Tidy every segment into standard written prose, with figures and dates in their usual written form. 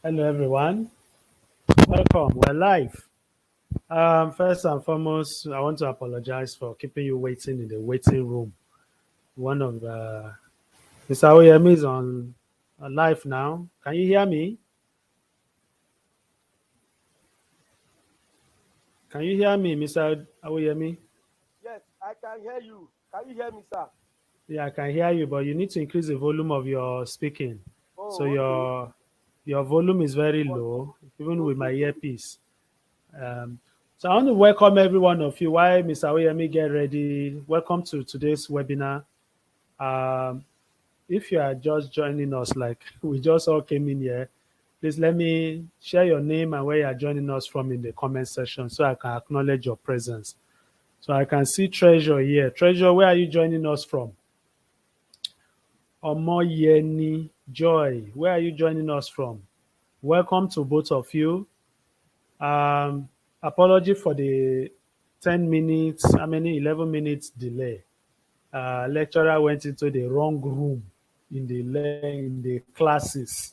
Hello, everyone. Welcome. We're live. First and foremost, I want to apologize for keeping you waiting in the waiting room. One of Mr. Oyemi is on live now. Can you hear me? Can you hear me, Mr. Oyemi? Yes, I can hear you. Can you hear me, sir? Yeah, I can hear you, but you need to increase the volume of your speaking. So Oh, okay. your volume is very low, even with my Okay. earpiece. Um, so I want to welcome every one of you. While Mr. Oyemi get ready, welcome to today's webinar. Um, if you are just joining us, like we just all came in here, please let me share your name and where you are joining us from in the comment section so I can acknowledge your presence. So I can see Treasure here. Treasure, where are you joining us from? Omoyeni Joy, where are you joining us from? Welcome to both of you. Um, Apology for the 10 minutes, 11 minutes delay. Lecturer went into the wrong room in the classes.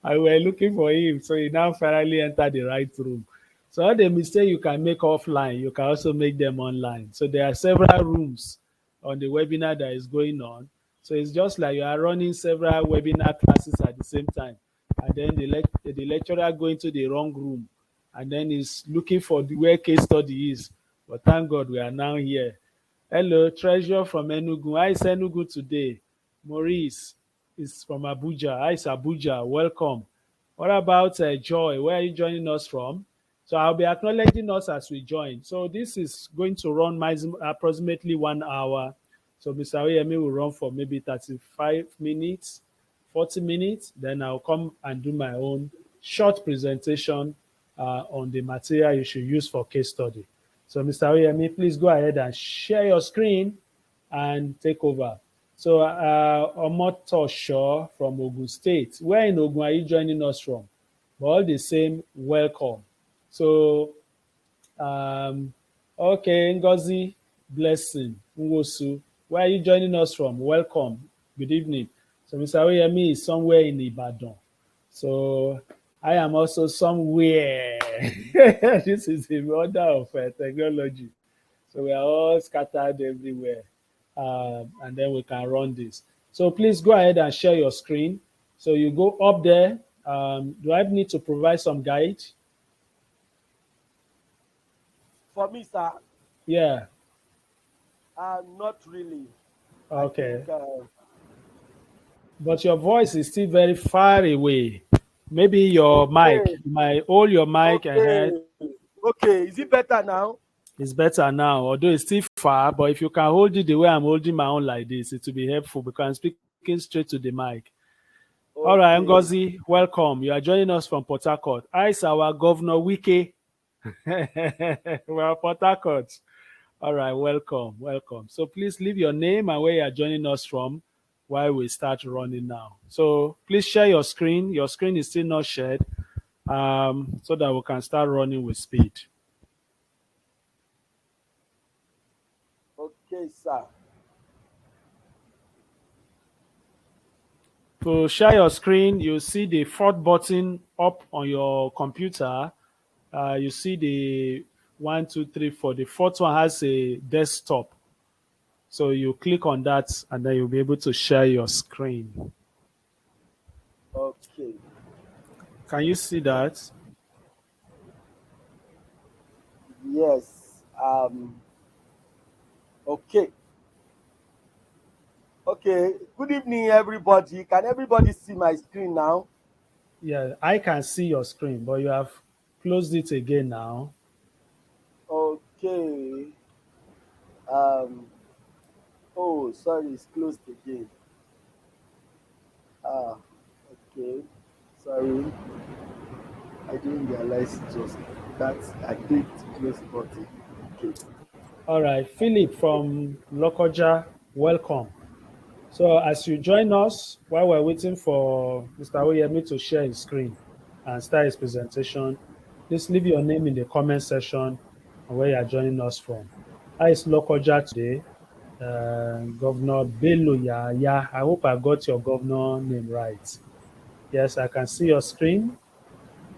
I were looking for him, so he now finally entered the right room. So all the mistake you can make offline, you can also make them online. So there are several rooms on the webinar that is going on. So it's just like you are running several webinar classes at the same time, and then the lecturer go into the wrong room, and then he's looking for where case study is. But thank God we are now here. Hello, Treasure from Enugu. How is Enugu today? Maurice is from Abuja. How is Abuja? Welcome. What about Joy? Where are you joining us from? So I'll be acknowledging us as we join. So this is going to run approximately 1 hour. So Mr. Oyemi will run for maybe 35 minutes, 40 minutes. Then I'll come and do my own short presentation on the material you should use for case study. So Mr. Oyemi, please go ahead and share your screen and take over. So Omotosho from Ogun State. Where in Ogun are you joining us from? But all the same, welcome. So, okay, Ngozi, Blessing, Nwosu. Where are you joining us from? Welcome. Good evening. So Mr. Oyemi is somewhere in Ibadan. So I am also somewhere. This is the order of technology. So we are all scattered everywhere. And then we can run this. So please go ahead and share your screen. So you go up there. Do I need to provide some guide? For me, sir, Yeah. not really. I Okay. think, But your voice is still very far away. Maybe your mic, okay, you might hold your mic ahead. okay, okay. Is it better now? It's better now, although it's still far. But if you can hold it the way I'm holding my own like this, it will be helpful because I'm speaking straight to the mic. All right, Okay, Ngozi, welcome. You are joining us from Port Harcourt. Hi, is our Governor Wike. We're Port Harcourt. All right, welcome, welcome. So please leave your name and where you are joining us from while we start running now. So please share your screen. Your screen is still not shared, so that we can start running with speed. okay, sir. To share your screen, you see the fourth button up on your computer. You see the 1, 2, 3, 4. The fourth one has a desktop. So you click on that and then you'll be able to share your screen. Okay, Can you see that? yes. Okay, okay. Good evening, everybody. Can everybody see my screen now? Yeah, I can see your screen, but you have closed it again now. Okay. Um. Oh, sorry, it's closed again. Ah, okay. Sorry, I didn't realize it was that. I clicked close button. Okay. All right, Philip from Lokoja, welcome. So as you join us while we're waiting for Mr. Oyemi to share his screen and start his presentation, please leave your name in the comment section and where you are joining us from. How is Lokoja today? Governor Bello Yaya. I hope I got your governor name right. Yes, I can see your screen.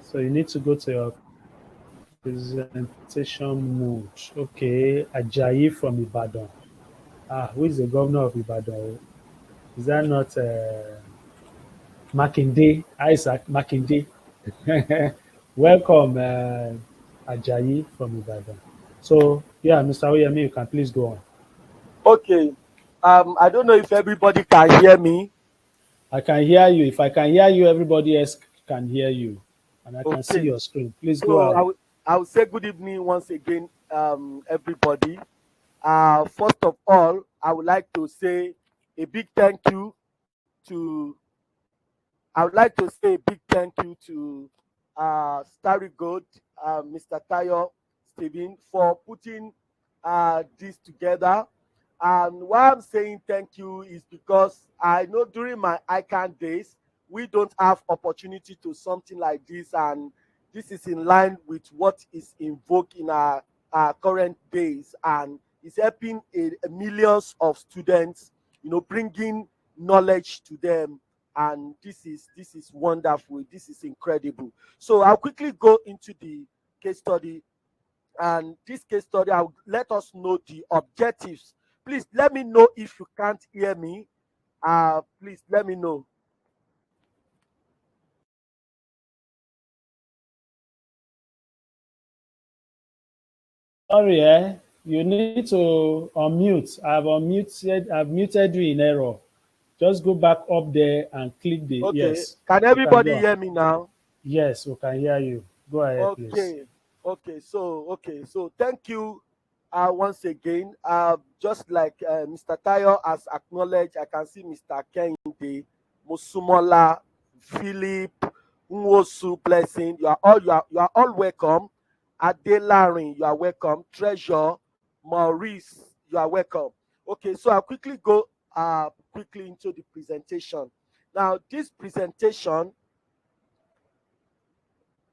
So you need to go to your presentation mode. Okay, Ajayi from Ibadan. Ah, who is the governor of Ibadan? Is that not Makinde? Isaac Makinde. Welcome, Ajayi from Ibadan. So, yeah, Mr. Oyemi, you can please go on. Okay. I don't know if everybody can hear me. I can hear you. If I can hear you, everybody else can hear you. And I can see Okay. your screen. Please go So ahead. I will say good evening once again, everybody. First of all, I would like to say a big thank you to I would like to say a big thank you to Starry Gold, Mr. Tayo, Stephen, for putting this together. And why I'm saying thank you is because I know during my ICAN days, we don't have opportunity to something like this, and this is in line with what is in vogue in our current days, and it's helping millions of students, bringing knowledge to them, and this is wonderful. This is incredible. So I'll quickly go into the case study, and this case study I'll let us know the objectives. Please let me know if you can't hear me. Please let me know. Sorry, you need to unmute. I've muted you in error. Just go back up there and click the Okay, yes. can You can everybody go on. hear me now? Yes, we can hear you. Go ahead, please. Okay, so thank you once again. Just like Mr. Tayo has acknowledged, I can see Mr. Kehinde, Musumola, Philip, Nwosu, Blessing. You are all welcome. Adelarin, you are welcome. Treasure, Maurice, you are welcome. Okay, so I'll quickly go quickly into the presentation. Now, this presentation,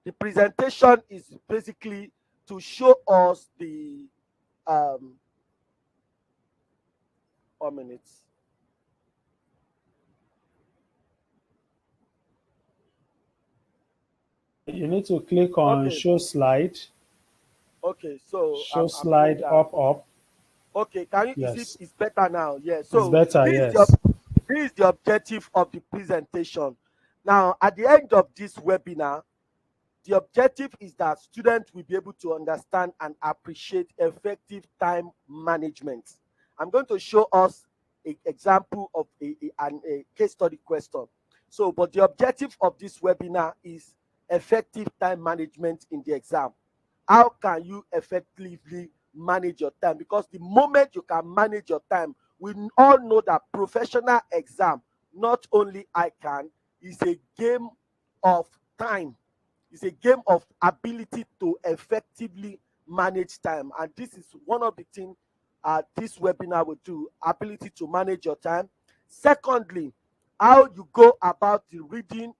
the presentation is basically to show us the um 1 minute. You need to click on Okay, show slide. okay, so Show I'm doing slide that. up, up. Okay, can you is it Yes, is better now? Yeah. it's So better. this is the Yes. this is the objective of the presentation. Now, at the end of this webinar, the objective is that students will be able to understand and appreciate effective time management. I'm going to show us an example of a case study question. So, but the objective of this webinar is effective time management in the exam. How can you effectively manage your time? Because the moment you can manage your time, we all know that professional exam, not only ICAN, is a game of time. It's a game of ability to effectively manage time. And this is one of the things this webinar will do, ability to manage your time. Secondly, how you go about the reading,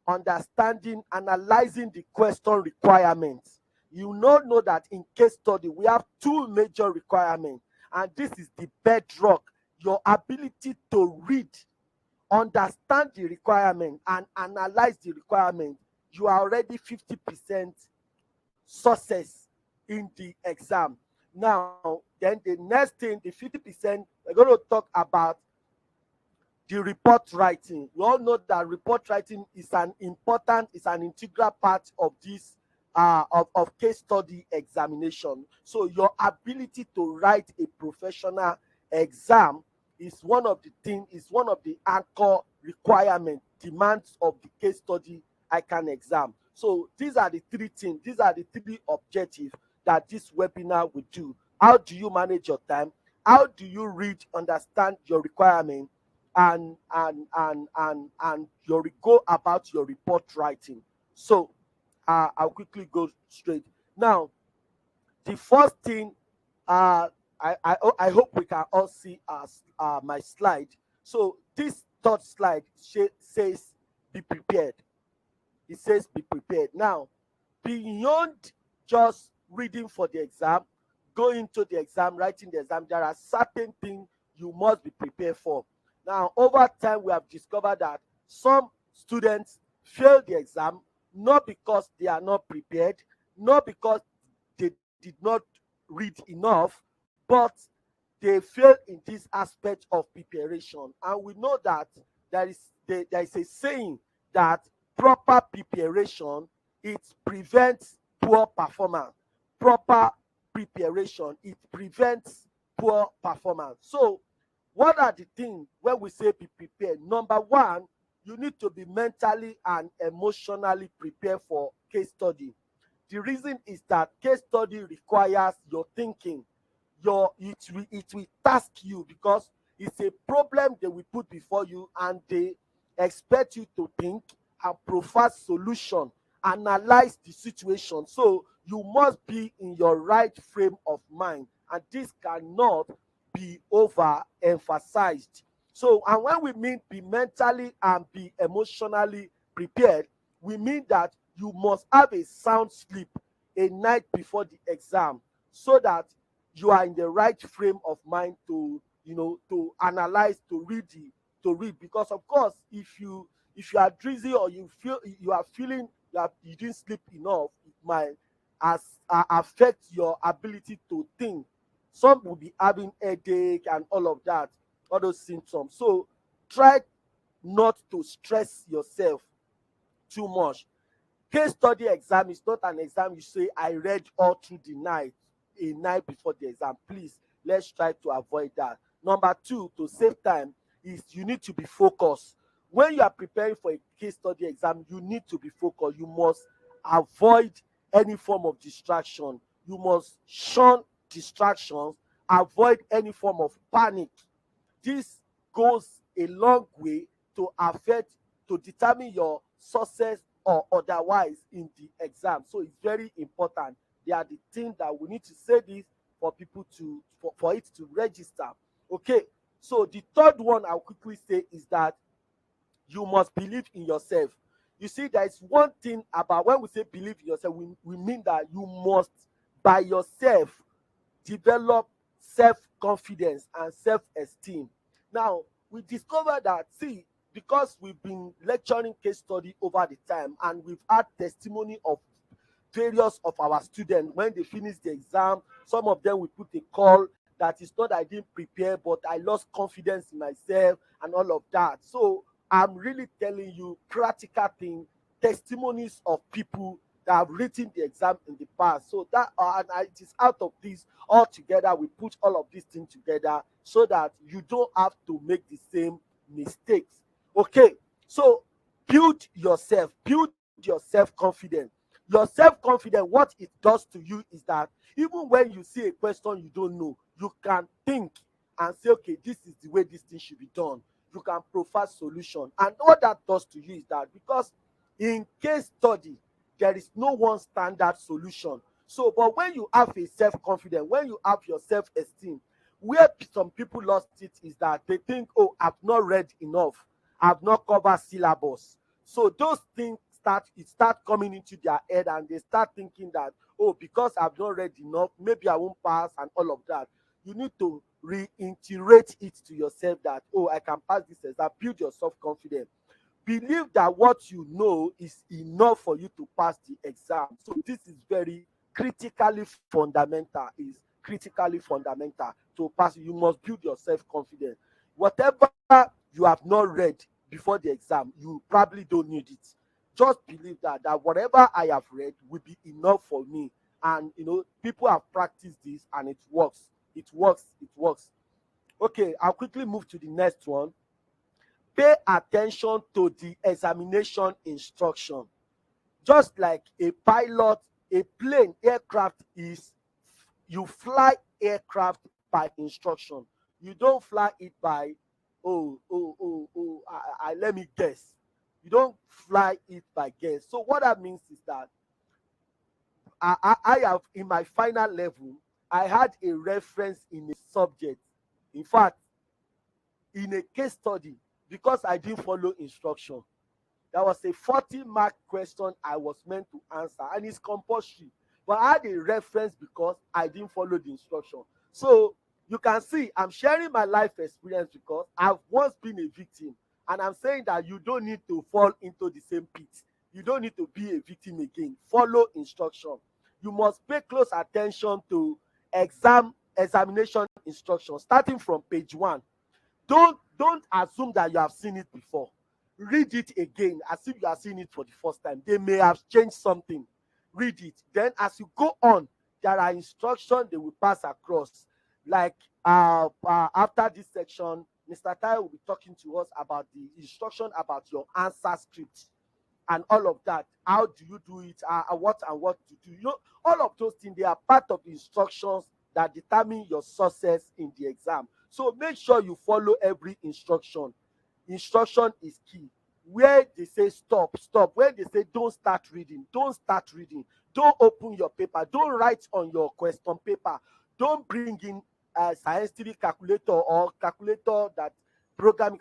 understanding, analyzing the question requirements. You know that in case study, we have two major requirements, and this is the bedrock, your ability to read, understand the requirement, and analyze the requirement. You are already 50% success in the exam. Now, then the next thing, the 50%, we're going to talk about the report writing. We all know that report writing is an integral part of this of case study examination. So your ability to write a professional exam is one of the things, is one of the anchor requirement demands of the case study ICAN exam. So these are the three things, these are the three objectives that this webinar will do. How do you manage your time? How do you read, understand your requirement, and your go about your report writing? So I'll quickly go straight. Now, the first thing, I hope we can all see my slide. So this third slide says be prepared. It says be prepared. Now, beyond just reading for the exam, going to the exam, writing the exam, there are certain things you must be prepared for. Now, over time, we have discovered that some students fail the exam, not because they are not prepared, not because they did not read enough, but they fail in this aspect of preparation. And we know that there is a saying that proper preparation, it prevents poor performance. Proper preparation, it prevents poor performance. So what are the things when we say be prepared? Number one, you need to be mentally and emotionally prepared for case study. The reason is that case study requires your thinking. It will task you because it's a problem they will put before you, and they expect you to think and provide solution, analyze the situation. So you must be in your right frame of mind, and this cannot be overemphasized. So, and when we mean be mentally and be emotionally prepared, we mean that you must have a sound sleep a night before the exam, so that you are in the right frame of mind to, to analyze, to read. Because of course, if you are dizzy, or you are feeling that you didn't sleep enough, it might affect your ability to think. Some will be having headache and all of that, all those symptoms. So try not to stress yourself too much. Case study exam is not an exam you say I read all through the night, a night before the exam. Please, let's try to avoid that. Number two, to save time, is you need to be focused. When you are preparing for a case study exam, you need to be focused. You must avoid any form of distraction. You must shun distractions, avoid any form of panic. This goes a long way to affect, to determine your success or otherwise in the exam. So it's very important. They are the things that we need to say this for people to, for it to register. Okay. So the third one I'll quickly say is that you must believe in yourself. You see, there is one thing about when we say believe in yourself, we mean that you must by yourself develop self-confidence and self-esteem. Now, we discover that, see, because we've been lecturing case study over the time, and we've had testimony of various of our students when they finish the exam. Some of them will put a call that it's not I didn't prepare, but I lost confidence in myself and all of that. So I'm really telling you practical thing, testimonies of people that have written the exam in the past. So that and it is out of this all together. We put all of these things together so that you don't have to make the same mistakes. Okay, so build your self-confidence. Your self-confidence, what it does to you is that even when you see a question you don't know, you can think and say, okay, this is the way this thing should be done. You can provide solution. And what that does to you is that because in case study, there is no one standard solution. So, but when you have a self-confidence, when you have your self-esteem, where some people lost it is that they think, oh, I've not read enough, I've not covered syllabus. So those things start coming into their head, and they start thinking that, oh, because I've not read enough, maybe I won't pass and all of that. You need to reiterate it to yourself that, oh, I can pass this exam. Build your self-confidence. Believe that what you know is enough for you to pass the exam. So this is very critically fundamental, is critically fundamental to pass. You must build your self-confidence. Whatever you have not read before the exam, you probably don't need it. Just believe that whatever I have read will be enough for me. And people have practiced this and it works. It works. It works. Okay, I'll quickly move to the next one. Pay attention to the examination instruction. Just like a pilot, a plane, aircraft is, you fly aircraft by instruction. You don't fly it by, let me guess. You don't fly it by guess. So what that means is that I have, in my final level, I had a reference in a subject. In fact, in a case study, because I didn't follow instruction. There was a 40-mark question I was meant to answer, and it's compulsory. But I had a reference because I didn't follow the instruction. So you can see I'm sharing my life experience because I've once been a victim. And I'm saying that you don't need to fall into the same pit. You don't need to be a victim again. Follow instruction. You must pay close attention to examination instructions starting from page 1. Don't assume that you have seen it before. Read it again as if you are seeing it for the first time. They may have changed something. Read it. Then as you go on, there are instructions they will pass across. Like after this section, Mr. Tai will be talking to us about the instruction about your answer script and all of that. How do you do it? What and what to do? You know, all of those things, they are part of the instructions that determine your success in the exam. So make sure you follow every instruction. Instruction is key. Where they say stop, stop. Where they say don't start reading, don't start reading. Don't open your paper. Don't write on your question paper. Don't bring in a scientific calculator or calculator that programming.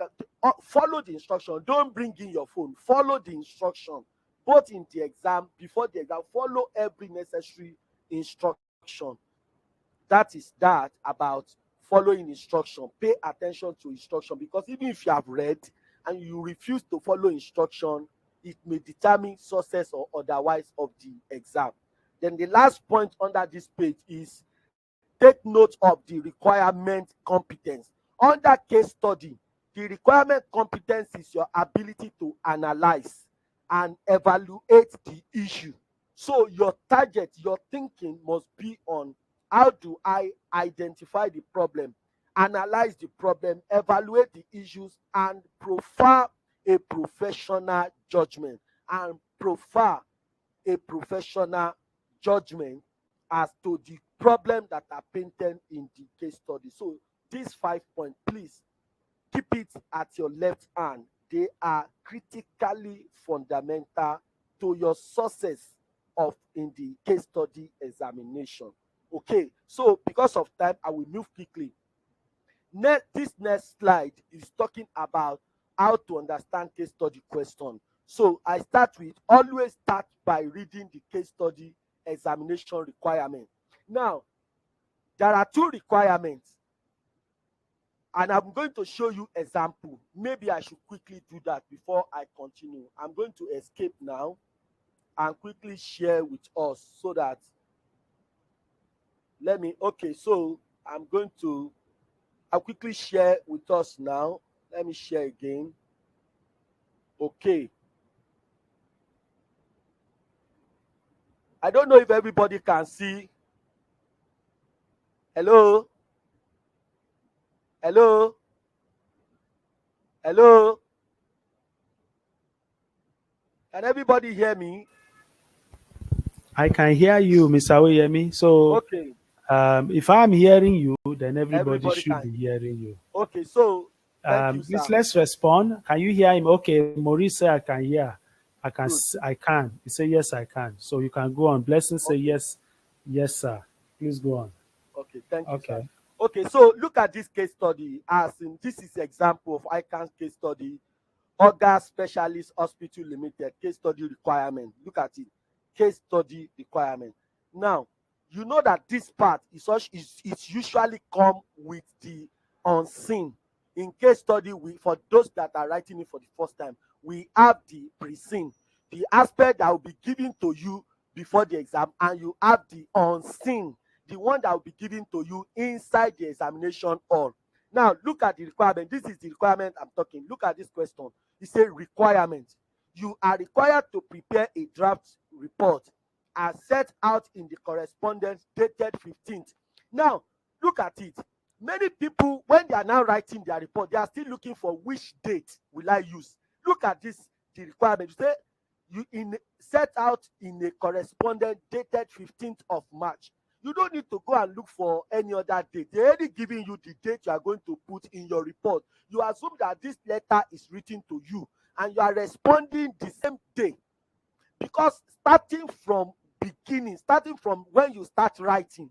Follow the instruction. Don't bring in your phone. Follow the instruction. Both in the exam, before the exam, follow every necessary instruction. That is that about following instruction. Pay attention to instruction, because even if you have read and you refuse to follow instruction, it may determine success or otherwise of the exam. Then the last point under this page is take note of the requirement competence. Under case study, the requirement competence is your ability to analyze and evaluate the issue. So your target, your thinking must be on how do I identify the problem, analyze the problem, evaluate the issues, and prefer a professional judgment. And prefer a professional judgment as to the problem that are painted in the case study. So these 5 points, please keep it at your left hand. They are critically fundamental to your success of in the case study examination. Okay, so because of time, I will move quickly. This next slide is talking about how to understand case study question. So I start with always start by reading the case study examination requirement. Now, there are 2 requirements, and I'm going to show you example. Maybe I should quickly do that before I continue. I'm going to escape now and quickly share with us so that so I'll quickly share with us now. Let me share again. Okay. I don't know if everybody can see. Hello? Hello? Hello? Can everybody hear me? I can hear you, Mr. Oyemi. So Okay. if I'm hearing you, then everybody Everybody should can. be hearing you. Okay, so thank you, Please sir. let's respond. Can you hear him? Okay, Maurice said I can hear. Good. I can. He said yes, I can. So you can go on. Blessing say Okay. yes, yes, sir. Please go on. Okay, thank you, sir. Okay. Okay, so look at this case study. As in, this is example of ICAN case study. Orga Specialist Hospital Limited case study requirement. Look at it. Case study requirement. Now, you know that this part is usually come with the unseen. In case study, for those that are writing it for the first time, we have the pre-seen, the aspect that will be given to you before the exam, and you have the unseen, the one that will be given to you inside the examination hall. Now, look at the requirement. This is the requirement I'm talking. Look at this question. It says requirement. You are required to prepare a draft report as set out in the correspondence dated 15th. Now, look at it. Many people, when they are now writing their report, they are still looking for which date will I use. Look at this, the requirement. You say set out in a correspondence dated 15th of March. You don't need to go and look for any other date. They're already giving you the date you are going to put in your report. You assume that this letter is written to you and you are responding the same day. Because starting from when you start writing,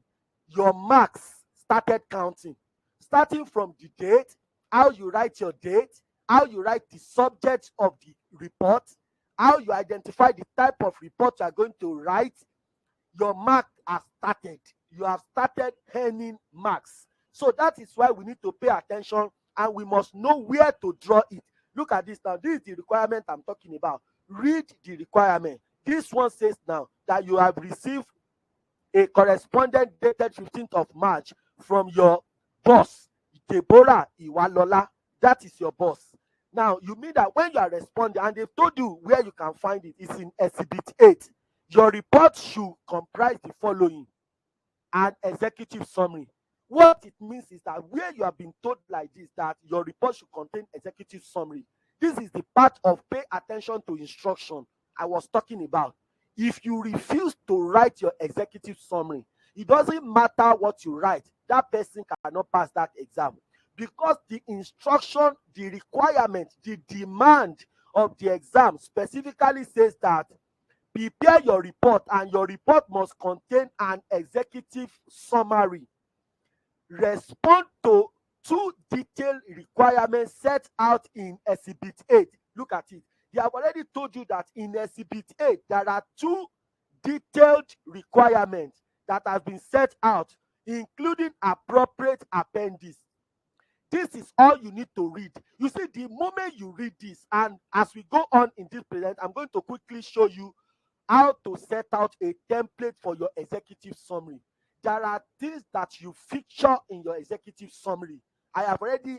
your marks started counting. Starting from the date, how you write your date, how you write the subject of the report, how you identify the type of report you are going to write, your mark has started. You have started earning marks. So that is why we need to pay attention, and we must know where to draw it. Look at this now. This is the requirement I'm talking about. Read the requirement. This one says now that you have received a correspondence dated 15th of March from your boss, Deborah Iwalola. That is your boss. Now, you mean that when you are responding, and they've told you where you can find it, it's in Exhibit 8. Your report should comprise the following: an executive summary. What it means is that where you have been told like this, that your report should contain executive summary, this is the part of pay attention to instruction I was talking about. If you refuse to write your executive summary, it doesn't matter what you write, that person cannot pass that exam, because the instruction, the requirement, the demand of the exam specifically says that prepare your report, and your report must contain an executive summary. Respond to two detailed requirements set out in Exhibit 8. Look at it. They have already told you that in Exhibit 8, there are two detailed requirements that have been set out, including appropriate appendix. This is all you need to read. You see, the moment you read this, and as we go on in this present, I'm going to quickly show you how to set out a template for your executive summary. There are things that you feature in your executive summary. I have already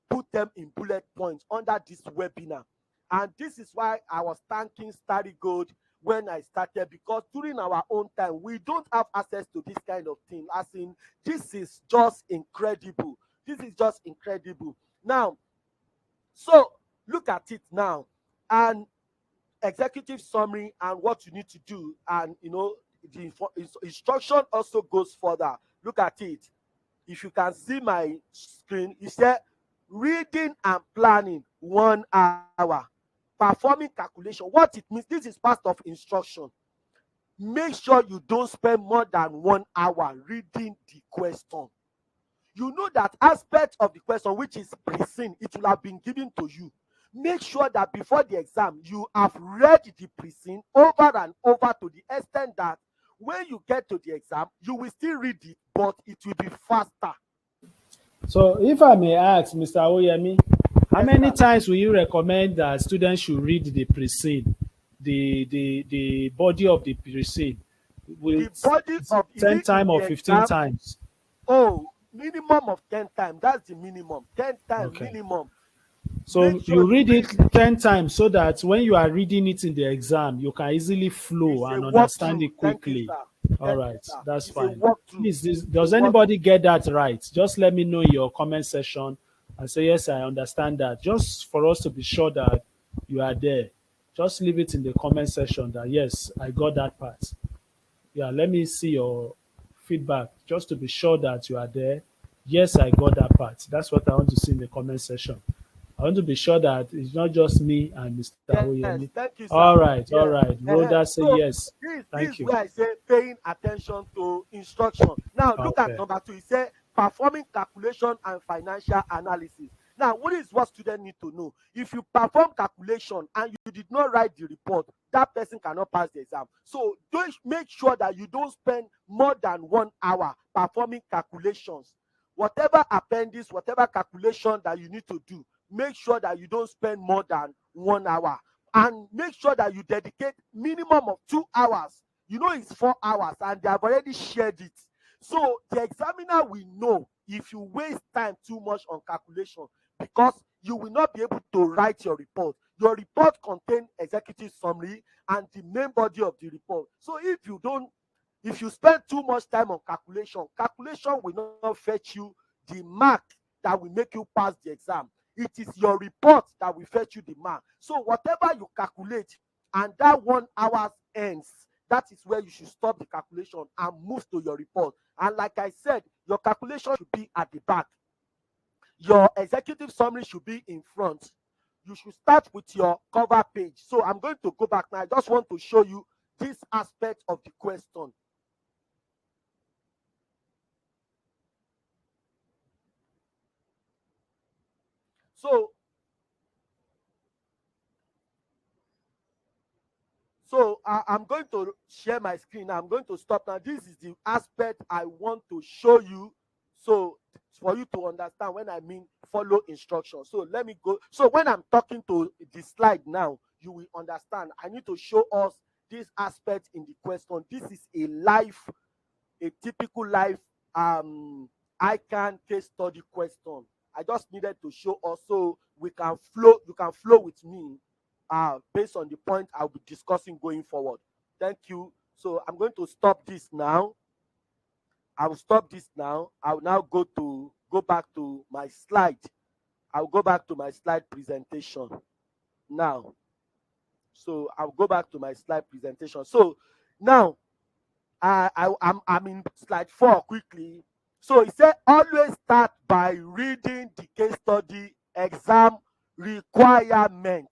put them in bullet points under this webinar. And this is why I was thanking Starry when I started, because during our own time, we don't have access to this kind of thing. As in, this is just incredible. This is just incredible. Now, so look at it now. And executive summary and what you need to do, and the instruction also goes further. Look at it. If you can see my screen, it said reading and planning 1 hour, performing calculation. What it means, this is part of instruction. Make sure you don't spend more than 1 hour reading the question. You know that aspect of the question which is pre-seen, it will have been given to you. Make sure that before the exam, you have read the pre-seen over and over, to the extent that when you get to the exam, you will still read it, but it will be faster. So, if I may ask, Mr. Oyemi, how Yes, many sir. times will you recommend that students should read the precede, the body of the precede? Will The body is it of, is 10 it in times or the 15 exam? times? Oh, minimum of 10 times. That's the minimum. 10 times Okay. minimum. Make So sure you you read it read. 10 times so that when you are reading it in the exam, you can easily flow It's a and understand walkthrough. it Thank you, quickly. sir. All Thank you, right, sir. that's It's a fine. walkthrough. Please, It's a does walkthrough. anybody get that right? Just let me know in your comment section and say, yes, I understand that. Just for us to be sure that you are there. Just leave it in the comment section that, yes, I got that part. Yeah, let me see your feedback just to be sure that you are there. Yes, I got that part. That's what I want to see in the comment section. I want to be sure that it's not just me and Mr. Yes, Oyemi. thank you, sir. All right, all Yeah. right. Rhoda say So yes. this Thank is you. where I say paying attention to instruction. Now look at Okay. number 2. It says performing calculation and financial analysis. Now, what is what students need to know? If you perform calculation and you did not write the report, that person cannot pass the exam. So don't make sure that you don't spend more than 1 hour performing calculations. Whatever appendix, whatever calculation that you need to do, make sure that you don't spend more than 1 hour, and make sure that you dedicate minimum of 2 hours. You know it's 4 hours and they have already shared it. So the examiner will know if you waste time too much on calculation, because you will not be able to write your report. Your report contains executive summary and the main body of the report. So if you spend too much time on calculation will not fetch you the mark that will make you pass the exam. It is your report that will fetch you the mark. So whatever you calculate and that 1 hour ends, that is where you should stop the calculation and move to your report. And like I said, your calculation should be at the back. Your executive summary should be in front. You should start with your cover page. So I'm going to go back now. I just want to show you this aspect of the question. So I'm going to share my screen now. I'm going to stop now. This is the aspect I want to show you. So for you to understand when I mean follow instructions. So let me go. So when I'm talking to the slide now, you will understand. I need to show us this aspect in the question. This is a typical life ICAN case study question. I just needed to show us so we can flow. You can flow with me based on the point I'll be discussing going forward. Thank you. So I'm going to stop this now. I will stop this now. I will now go back to my slide. I'll go back to my slide presentation now. So I'll go back to my slide presentation. So now I'm in slide 4 quickly. So it said always start by reading the case study exam requirements,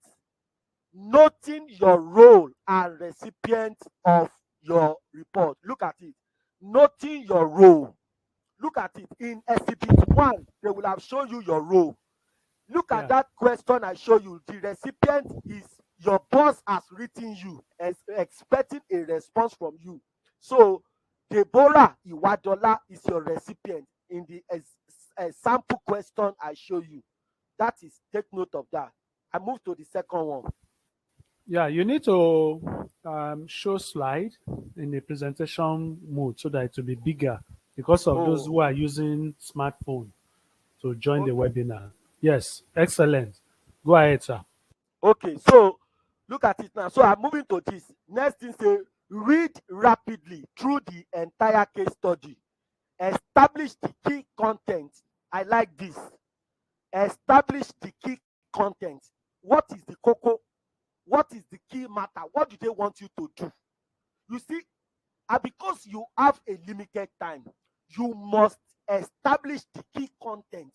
noting your role and recipient of your report. Look at it. Noting your role. Look at it. In exhibit 1, they will have shown you your role. Look at that question I show you. The recipient is your boss has written you, expecting a response from you. So Deborah Iwadola is your recipient in the sample question I show you. That is, take note of that. I move to the second one. Yeah, you need to show slide in the presentation mode so that it will be bigger because of those who are using smartphone to join the webinar. Yes, excellent. Go ahead, sir. Okay, so look at it now. So I'm moving to this. Next thing say, read rapidly through the entire case study. Establish the key content. I like this. Establish the key content. What is the cocoa? What is the key matter? What do they want you to do? You see, and because you have a limited time, you must establish the key content.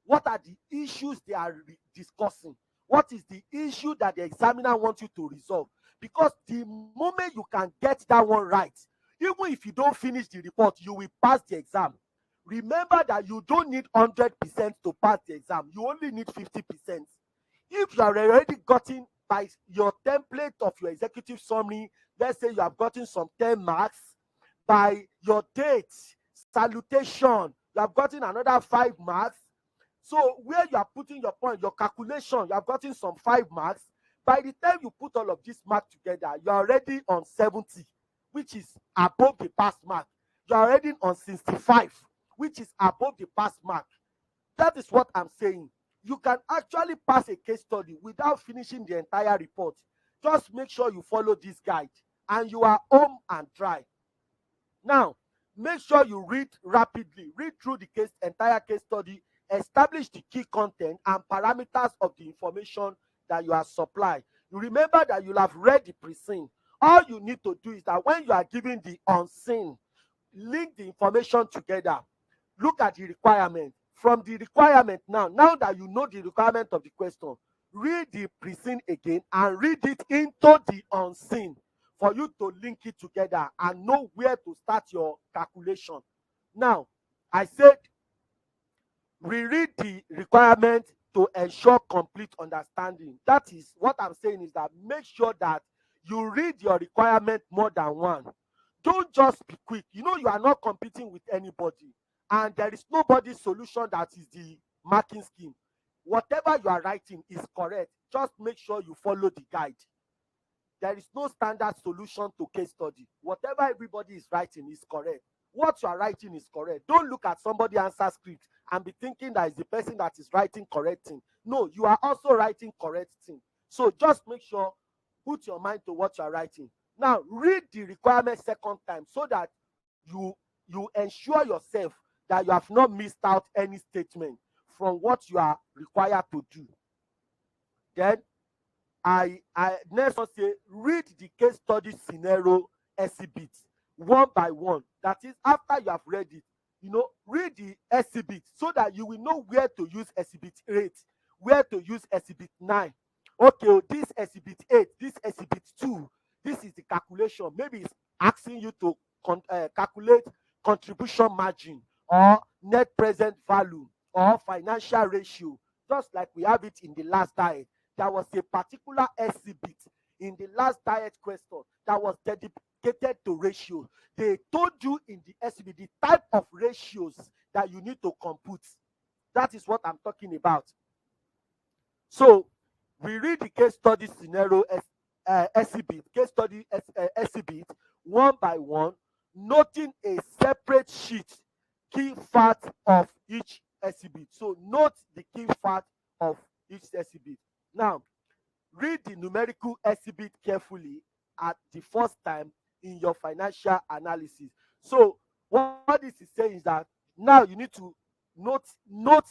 What are the issues they are discussing? What is the issue that the examiner wants you to resolve? Because the moment you can get that one right, even if you don't finish the report, you will pass the exam. Remember that you don't need 100% to pass the exam. You only need 50%. If you are already gotten by your template of your executive summary, let's say you have gotten some 10 marks, by your date, salutation, you have gotten another 5 marks. So where you are putting your point, your calculation, you have gotten some 5 marks. By the time you put all of this mark together, you are already on 70, which is above the pass mark. You are already on 65, which is above the pass mark. That is what I'm saying. You can actually pass a case study without finishing the entire report. Just make sure you follow this guide and you are home and dry. Now, make sure you read rapidly. Read through the entire case study. Establish the key content and parameters of the information that you are supplying. You remember that you'll have read the pre-seen. All you need to do is that when you are giving the unseen, link the information together. Look at the requirement. From the requirement now that you know the requirement of the question, read the pre-seen again and read it into the unseen for you to link it together and know where to start your calculation. Now, I said reread the requirement to ensure complete understanding. That is what I'm saying, is that make sure that you read your requirement more than one. Don't just be quick. You know you are not competing with anybody, and there is nobody's solution that is the marking scheme. Whatever you are writing is correct. Just make sure you follow the guide. There is no standard solution to case study. Whatever everybody is writing is correct. What you are writing is correct. Don't look at somebody answer script and be thinking that it's the person that is writing correct thing. No, you are also writing correct thing. So just make sure, put your mind to what you are writing. Now, read the requirement second time so that you ensure yourself that you have not missed out any statement from what you are required to do. Then I next one say read the case study scenario exhibit one by one. That is, after you have read it, read the exhibit so that you will know where to use exhibit 8, where to use exhibit 9. Okay, this exhibit 8, this exhibit 2, this is the calculation. Maybe it's asking you to calculate contribution margin or net present value or financial ratio, just like we have it in the last diet. There was a particular exhibit in the last diet question that was dedicated to ratios. They told you in the SCB the type of ratios that you need to compute. That is what I'm talking about. So we read the case study scenario SCB, case study SCB one by one, noting a separate sheet key fact of each SCB. So note the key fact of each SCB. Now, read the numerical SCB carefully at the first time in your financial analysis. So what this is saying is that now you need to note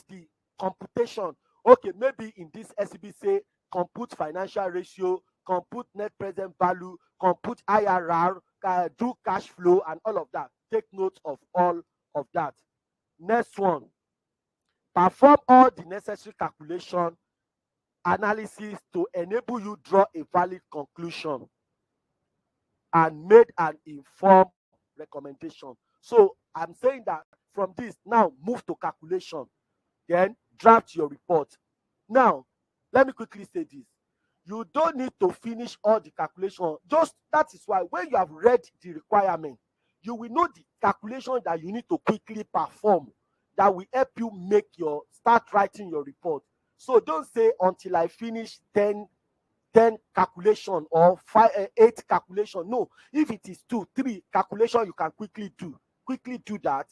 the computation. Okay, maybe in this SCB say compute financial ratio, compute net present value, compute IRR, do cash flow and all of that. Take note of all of that. Next one, perform all the necessary calculation analysis to enable you draw a valid conclusion and made an informed recommendation. So I'm saying that from this, now move to calculation, then draft your report. Now, let me quickly say this. You don't need to finish all the calculation. Just that is why when you have read the requirement, you will know the calculation that you need to quickly perform that will help you start writing your report. So don't say until I finish 10 calculation or 8 calculation. No, if it is 2 3 calculation you can quickly do that.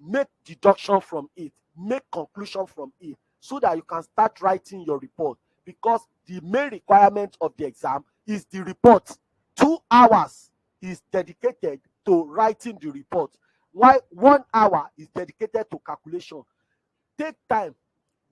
Make deduction from it, make conclusion from it, so that you can start writing your report, because the main requirement of the exam is the report. 2 hours is dedicated to writing the report, while 1 hour is dedicated to calculation. Take time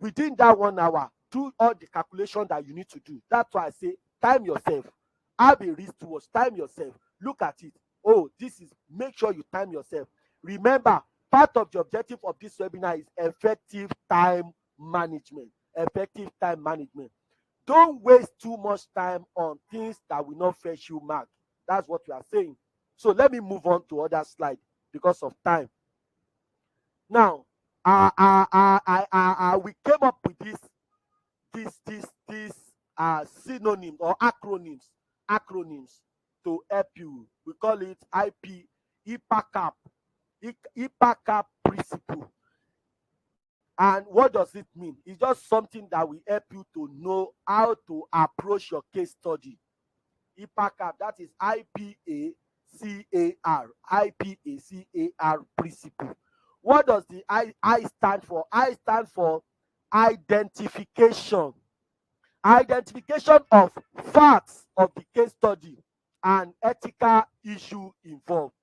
within that 1 hour, do all the calculation that you need to do. That's why I say time yourself. Have a wristwatch, time yourself, look at it. Oh, this is, make sure you time yourself. Remember, part of the objective of this webinar is effective time management. Effective time management. Don't waste too much time on things that will not fetch you mark. That's what we are saying. So let me move on to other slide because of time. Now, we came up with this synonym or acronyms to help you. We call it IPACAP principle. And what does it mean? It's just something that will help you to know how to approach your case study. IPACAP, that is IPACAR principle. What does the I stand for? I stand for identification. Identification of facts of the case study and ethical issue involved.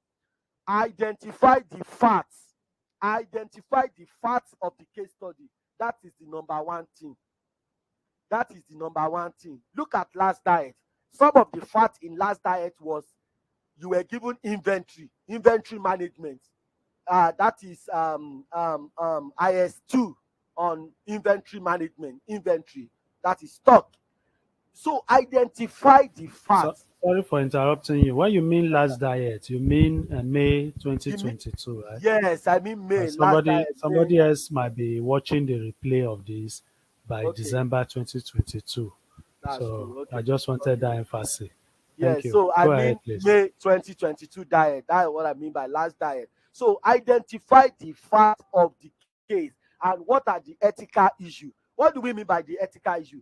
Identify the facts. Identify the facts of the case study. That is the number one thing. That is the number one thing. Look at last diet. Some of the facts in last diet was you were given inventory management. That is IS2 on inventory management. Inventory, that is stock. So identify the facts. Sorry for interrupting you. When you mean last diet, you mean May 2022, right? Yes, I mean May. Somebody else might be watching the replay of this by Okay. December 2022. That's so true. Okay. I just wanted that emphasis. Thank Yes, you. so I Go mean ahead, please. May 2022 diet. That's what I mean by last diet. So identify the fact of the case and what are the ethical issues. What do we mean by the ethical issue?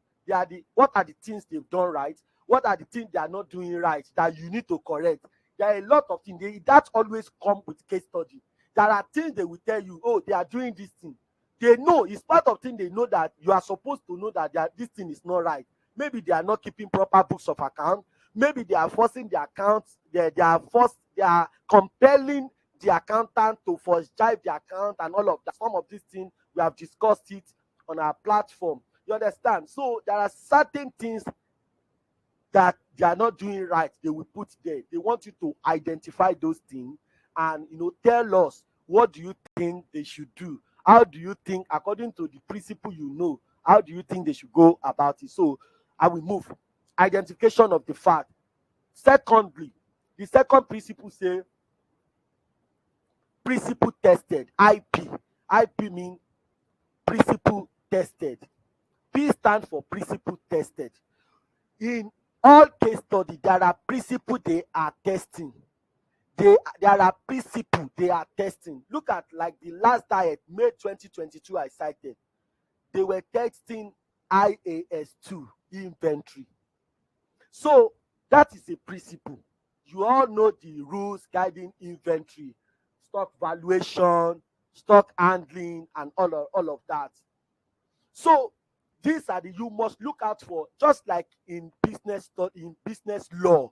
What are the things they've done right? What are the things they are not doing right that you need to correct? There are a lot of things that always come with case study. There are things they will tell you, oh, they are doing this thing. They know, it's part of things they know that you are supposed to know that this thing is not right. Maybe they are not keeping proper books of account. Maybe they are forcing the accounts. They are compelling the accountant to first drive the account and all of that. Some of these things we have discussed it on our platform. You understand? So there are certain things that they are not doing right. They will put there. They want you to identify those things and tell us, what do you think they should do? How do you think, according to the principle how do you think they should go about it? So I will move. Identification of the fact. Secondly, the second principle say principle tested. IP means principle tested. P stands for principle tested. In all case study, there are principles they are testing. there are principles they are testing. Look at like the last diet, May 2022 I cited. They were testing IAS2 inventory. So that is a principle. You all know the rules guiding inventory, stock valuation, stock handling, and all of that. So these are the you must look out for, just like in in business law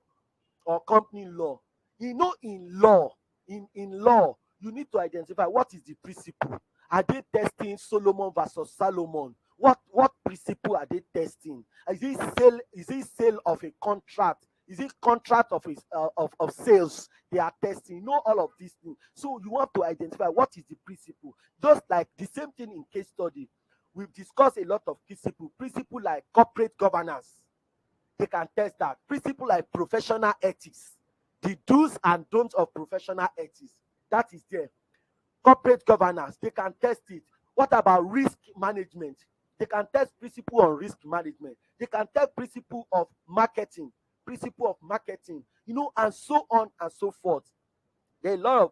or company law. You know, in law, you need to identify what is the principle. Are they testing Solomon versus Solomon? What principle are they testing? Is it sale of a contract? Is it contract of of sales they are testing? You know all of these things. So you want to identify what is the principle. Just like the same thing in case study. We've discussed a lot of principle. Principle like corporate governance, they can test that. Principle like professional ethics, the do's and don'ts of professional ethics, that is there. Corporate governance, they can test it. What about risk management? They can test principle on risk management. They can test principle of marketing, and so on and so forth. There are a lot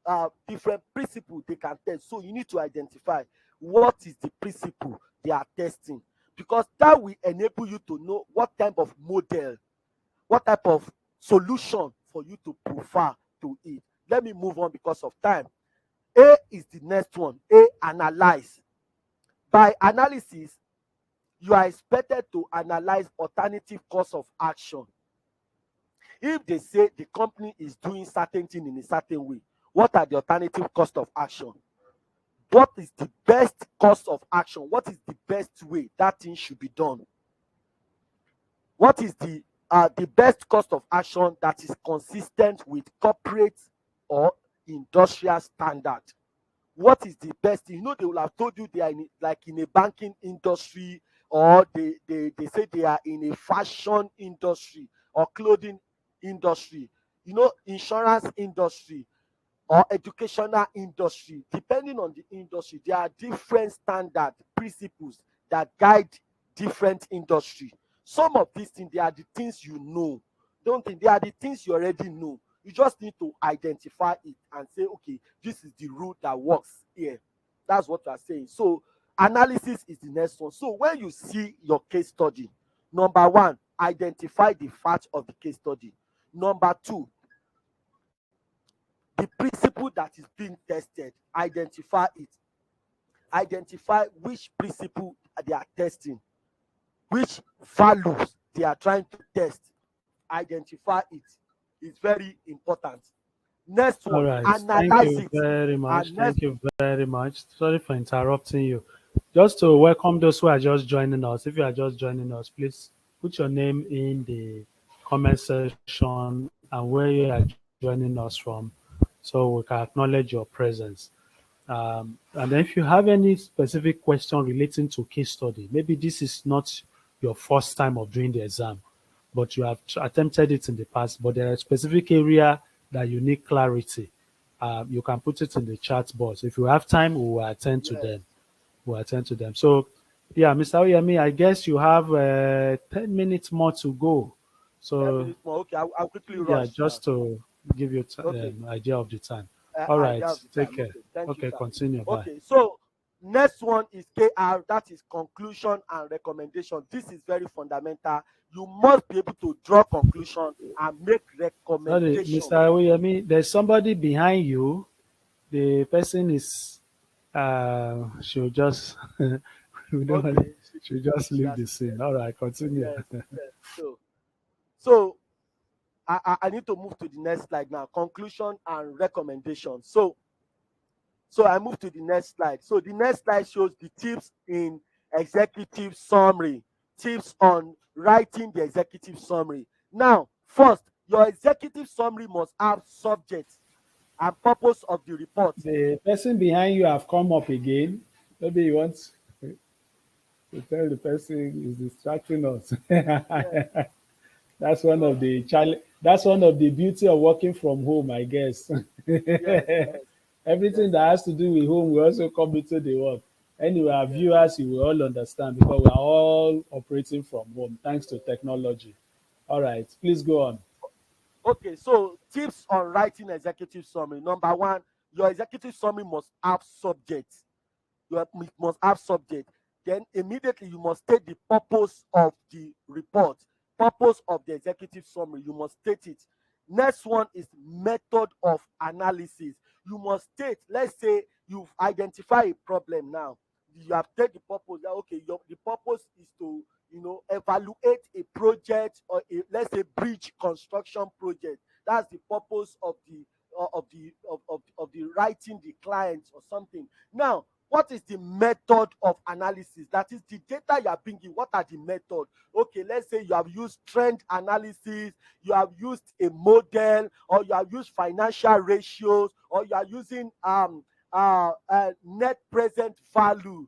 of different principles they can test. So you need to identify what is the principle they are testing, because that will enable you to know what type of model, what type of solution for you to prefer to it. Let me move on because of time. A is the next one. A, analyze. By analysis, you are expected to analyze alternative course of action. If they say the company is doing certain thing in a certain way, what are the alternative cost of action? What is the best course of action? What is the best way that thing should be done? What is the best cost of action that is consistent with corporate or industrial standard? What is the best thing? You know, they will have told you they are like in a banking industry, or they say they are in a fashion industry or clothing industry, insurance industry or educational industry. Depending on the industry, there are different standard principles that guide different industry. Some of these things, they are the things you know. Don't think they are the things you already know. You just need to identify it and say, okay, this is the rule that works here. That's what we are saying. So analysis is the next one. So when you see your case study, number one, identify the fact of the case study. Number two, the principle that is being tested, identify it. Identify which principle they are testing, which values they are trying to test. Identify it. It's very important. Next All one, right. Thank analyze you it. very And much. next, Thank you very much. Sorry for interrupting you. Just to welcome those who are just joining us. If you are just joining us, please put your name in the comment section and where you are joining us from, so we can acknowledge your presence. And then if you have any specific question relating to case study, maybe this is not your first time of doing the exam, but you have attempted it in the past, but there are specific area that you need clarity. You can put it in the chat box. If you have time, we will attend to yes, them. We'll attend to them. So, yeah, Mr. Oyemi, I guess you have 10 minutes more to go. 10 So, minutes more. Okay, I'll quickly yeah, rush now. just to give you Okay, idea of the time. All right, idea of the take time. care. Okay, thank you, Okay, sir. continue. Bye. Okay, so next one is KR, that is conclusion and recommendation. This is very fundamental. You must be able to draw conclusion and make Sorry, recommendation. Mr. Oyemi, there's somebody behind you. The person is, she'll just, we don't want, Okay, she'll just she leave has the scene. All right, continue. yes, yes. So I need to move to the next slide now. Conclusion and recommendation. So I move to the next slide. So the next slide shows the tips in executive summary. Tips on writing the executive summary. Now, first, your executive summary must have subject and purpose of the report. The person behind you have come up again. Maybe you want to tell the person is distracting us. Yes. That's one So of the challenge. That's one of the beauty of working from home, I guess. yes, yes, Everything yes, that has to do with home will also come into the work. Anyway, our yes. viewers, you will all understand because we are all operating from home thanks to technology. All right, please go on. Okay, so tips on writing executive summary. Number one, your executive summary must have subject. It must have subject. Then immediately you must state the purpose of the report, purpose of the executive summary. You must state it. Next one is method of analysis. You must state, let's say you've identified a problem now. You have stated the purpose that okay, the purpose is to evaluate a project or let's say bridge construction project. That's the purpose of the writing the client or something. Now, what is the method of analysis? That is the data you are bringing. What are the method? Okay, let's say you have used trend analysis, you have used a model, or you have used financial ratios, or you are using net present value,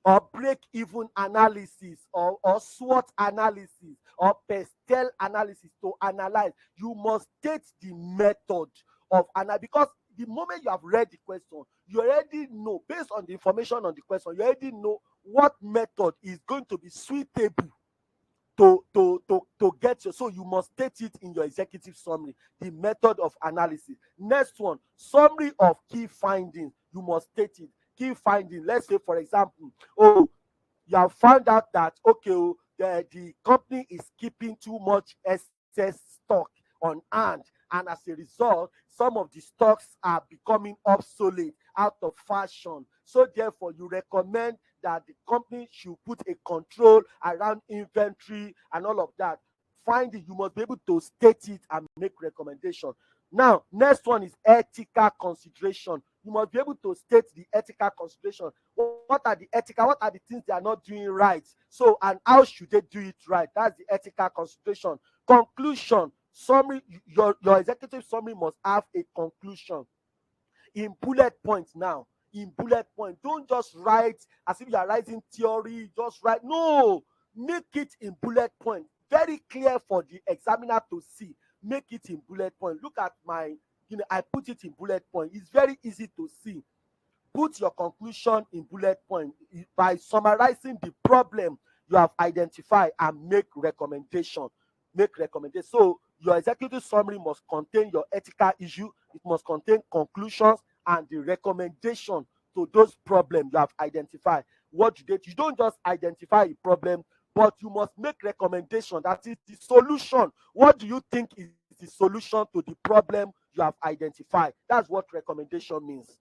or break-even analysis, or SWOT analysis, or PESTEL analysis to analyze. You must state the method of analysis, because the moment you have read the question, you already know, based on the information on the question, you already know what method is going to be suitable to get you. So you must state it in your executive summary, the method of analysis. Next one, summary of key findings. You must state it. Key findings. Let's say, for example, oh, you have found out that okay, the company is keeping too much excess stock on hand, and as a result, some of the stocks are becoming obsolete, out of fashion. So therefore, you recommend that the company should put a control around inventory and all of that. Finding, you must be able to state it and make recommendation. Now, next one is ethical consideration. You must be able to state the ethical consideration. What are the ethical? What are the things they are not doing right? So, and how should they do it right? That's the ethical consideration. Conclusion summary. Your executive summary must have a conclusion in bullet points. Now, in bullet point, don't just write as if you are writing theory. Just write. No, make it in bullet point, very clear for the examiner to see. Make it in bullet point. Look at my, I put it in bullet point. It's very easy to see. Put your conclusion in bullet point by summarizing the problem you have identified and make recommendation. Make recommendation. So your executive summary must contain your ethical issue. It must contain conclusions and the recommendation to those problems you have identified. What do they? You don't just identify a problem, but you must make recommendation. That is the solution. What do you think is the solution to the problem you have identified? That's what recommendation means.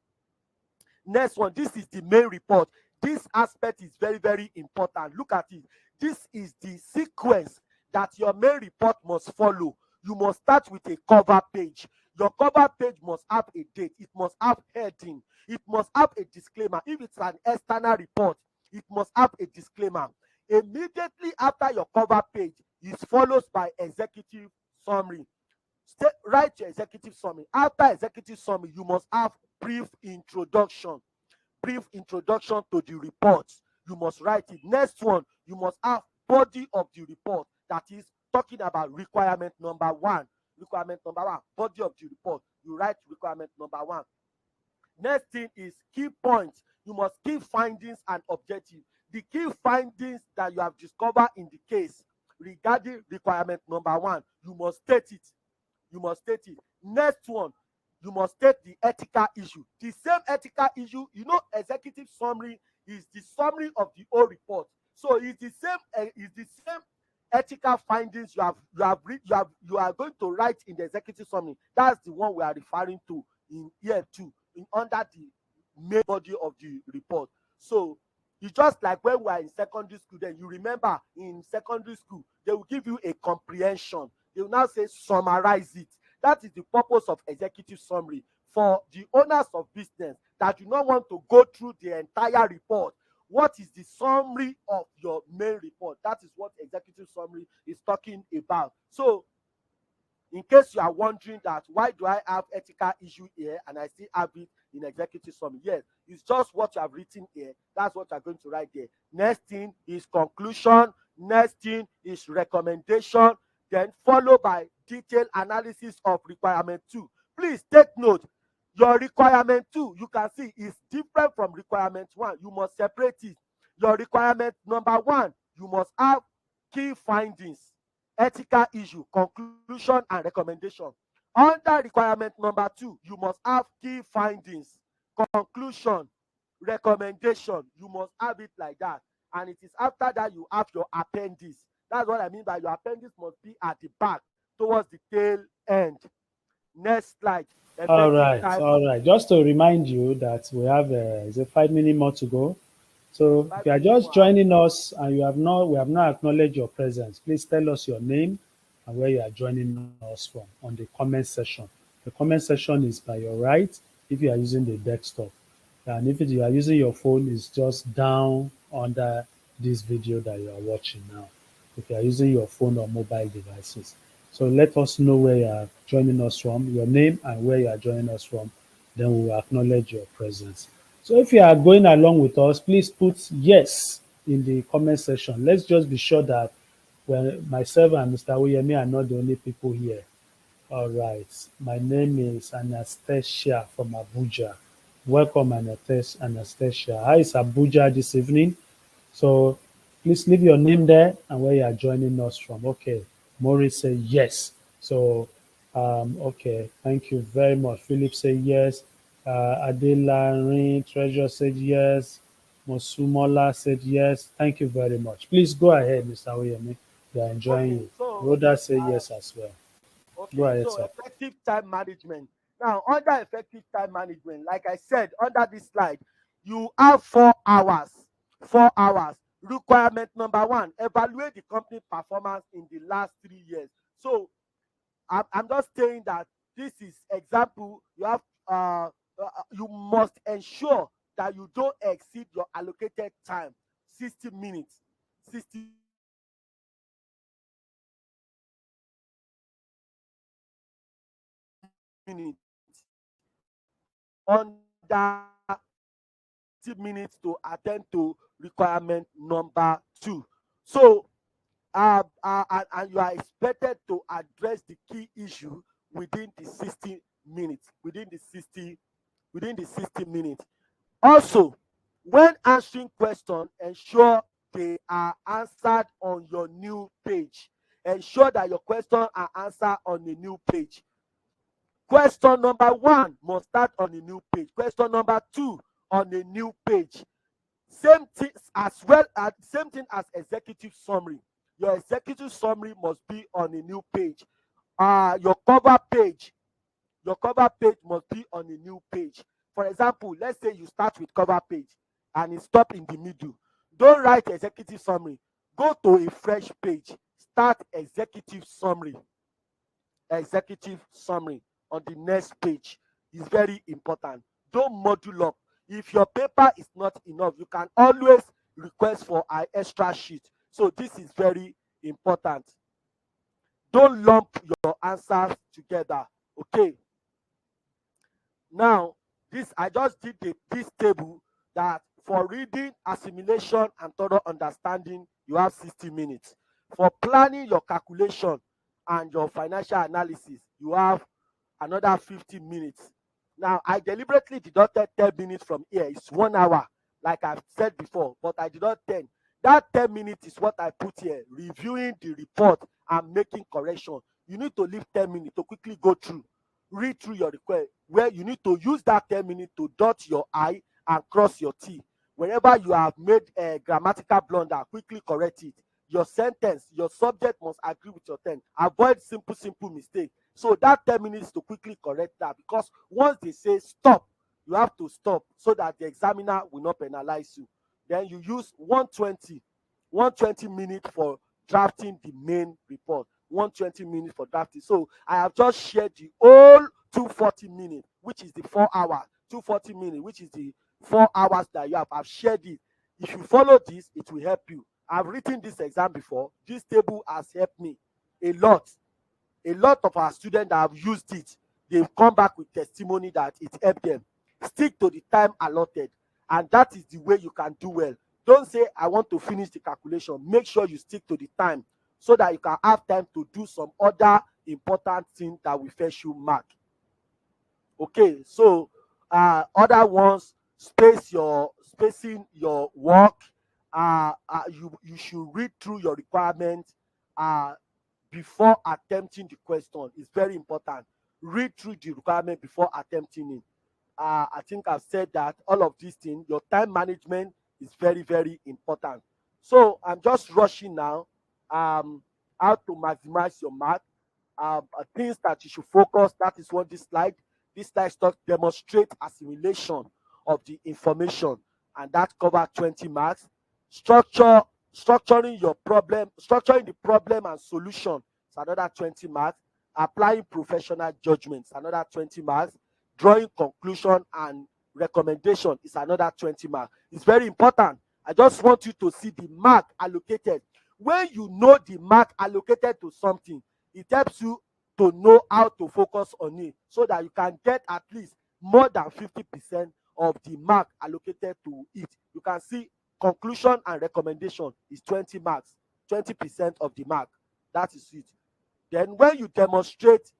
Next one, this is the main report. This aspect is very, very important. Look at it. This is the sequence that your main report must follow. You must start with a cover page. Your cover page must have a date. It must have heading. It must have a disclaimer. If it's an external report, it must have a disclaimer. Immediately after your cover page is followed by executive summary. Write your executive summary. After executive summary, you must have brief introduction. Brief introduction to the report. You must write it. Next one, you must have body of the report. That is talking about requirement number one. Requirement number one, body of the report. You write requirement number one. Next thing is key points. You must key findings and objectives. The key findings that you have discovered in the case regarding requirement number one, you must state it. You must state it. Next one, you must state the ethical issue. The same ethical issue, executive summary is the summary of the whole report. So it's the same ethical findings you are going to write in the executive summary. That's the one we are referring to in year two, under the main body of the report. So it's just like when we are in secondary school. Then you remember in secondary school they will give you a comprehension. They will now say summarize it. That is the purpose of executive summary for the owners of business that do not want to go through the entire report. What is the summary of your main report? That is what executive summary is talking about. So, in case you are wondering that why do I have ethical issue here and I still have it in executive summary? Yes, it's just what you have written here. That's what you're going to write there. Next thing is conclusion. Next thing is recommendation. Then followed by detailed analysis of requirement 2. Please take note. Your requirement 2, you can see, is different from requirement 1. You must separate it. Your requirement number 1, you must have key findings. ethical issue, conclusion and recommendation. Under requirement number 2, you must have key findings, conclusion, recommendation. You must have it like that. And it is after that you have your appendix. That's what I mean by your appendix must be at the back towards the tail end. Next slide. All Effective right, time. all right. Just to remind you that we have is a 5 minute more to go. So if Five you are minutes just more. joining us and we have not acknowledged your presence, please tell us your name and where you are joining us from on the comment section. The comment section is by your right if you are using the desktop, and if you are using your phone, it's just down under this video that you are watching now. If you are using your phone or mobile devices, so let us know where you are joining us from, your name and where you are joining us from. Then we will acknowledge your presence. So if you are going along with us, please put yes in the comment section. Let's just be sure that myself and Mr. Oyemi are not the only people here. All right. My name is Anastasia from Abuja. Welcome, Anastasia. How is Abuja this evening? So please leave your name there and where you are joining us from. Okay. Maurice said yes. So, okay. Thank you very much. Philip said yes. Adelarin Treasure said yes. Mosumola said yes. Thank you very much. Please go ahead, Mr. Oyemi. We are enjoying Okay, you. so Rhoda said uh, yes as well. Go okay, ahead, so sir. effective time management. Now, under effective time management, like I said under this slide, you have 4 hours. 4 hours. Requirement number 1, evaluate the company performance in the last 3 years. So I'm just saying that this is example. You must ensure that you don't exceed your allocated time, 60 minutes. 60 minutes under 60 minutes to attend to requirement number 2. So, and you are expected to address the key issue within the 60 minutes. Within the 60 minutes. Also, when answering questions, ensure they are answered on your new page. Ensure that your questions are answered on the new page. Question number 1 must start on a new page. Question number 2 on a new page. Same thing as executive summary. Your executive summary must be on a new page. Your cover page must be on a new page. For example, let's say you start with cover page and it stop in the middle. Don't write executive summary. Go to a fresh page. Start executive summary. Executive summary on the next page is very important. Don't module up. If your paper is not enough, you can always request for an extra sheet. So this is very important. Don't lump your answers together. Okay. Now, this I just did this table that for reading, assimilation, and thorough understanding, you have 60 minutes. For planning your calculation and your financial analysis, you have another 50 minutes. Now, I deliberately deducted 10 minutes from here. It's 1 hour, like I've said before, but I did not 10. That 10 minutes is what I put here, reviewing the report and making correction. You need to leave 10 minutes to quickly go through, read through your request, where you need to use that 10 minutes to dot your I and cross your T. Whenever you have made a grammatical blunder, quickly correct it. Your sentence, your subject must agree with your 10. Avoid simple mistake. So that 10 minutes to quickly correct that, because once they say stop, you have to stop so that the examiner will not penalize you. Then you use 120 minutes for drafting the main report. 120 minutes for drafting. So I have just shared the whole 240 minutes, which is the 4 hours. 240 minutes, which is the 4 hours that you have. I've shared it. If you follow this, it will help you. I've written this exam before. This table has helped me a lot. A lot of our students that have used it, they've come back with testimony that it helped them. Stick to the time allotted, and that is the way you can do well. Don't say, I want to finish the calculation. Make sure you stick to the time so that you can have time to do some other important thing that will fetch you mark. Okay, so other ones, spacing your work. You should read through your requirements. before attempting the question. It's very important. Read through the requirement before attempting it. I think I've said that all of these things, your time management is very, very important. So I'm just rushing now. Um, how to maximize your mark. Things that you should focus. That is what this slide stock demonstrate assimilation of the information, and that cover 20 marks. Structure, structuring the problem and solution is another 20 marks. Applying professional judgments, another 20 marks. Drawing conclusion and recommendation is another 20 marks. It's very important. I just want you to see the mark allocated. When you know the mark allocated to something, it helps you to know how to focus on it so that you can get at least more than 50% of the mark allocated to it. You can see conclusion and recommendation is 20 marks, 20% of the mark. That is it. Then when you demonstrate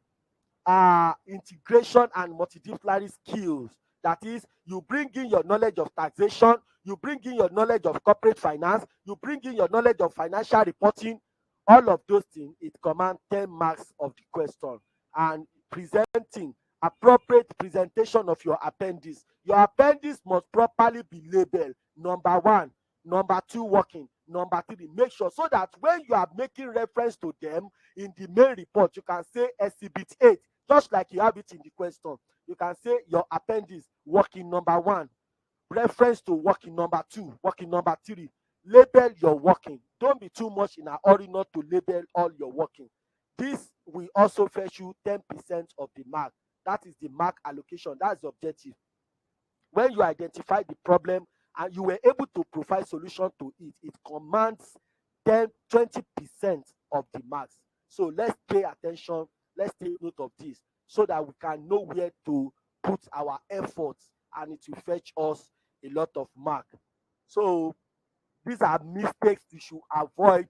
integration and multidisciplinary skills. That is, you bring in your knowledge of taxation, you bring in your knowledge of corporate finance, you bring in your knowledge of financial reporting. All of those things, it commands 10 marks of the question. And presenting appropriate presentation of your appendix. Your appendix must properly be labeled. Number one, number two, working. Number three, make sure so that when you are making reference to them in the main report, you can say exhibit 8, just like you have it in the question. You can say your appendix, working number one, reference to working number two, working number three. Label your working. Don't be too much in a hurry not to label all your working. This will also fetch you 10% of the mark. That is the mark allocation. That's the objective. When you identify the problem and you were able to provide solution to it, it commands 20% of the marks. So let's pay attention, let's take note of this so that we can know where to put our efforts and it will fetch us a lot of mark. So these are mistakes you should avoid.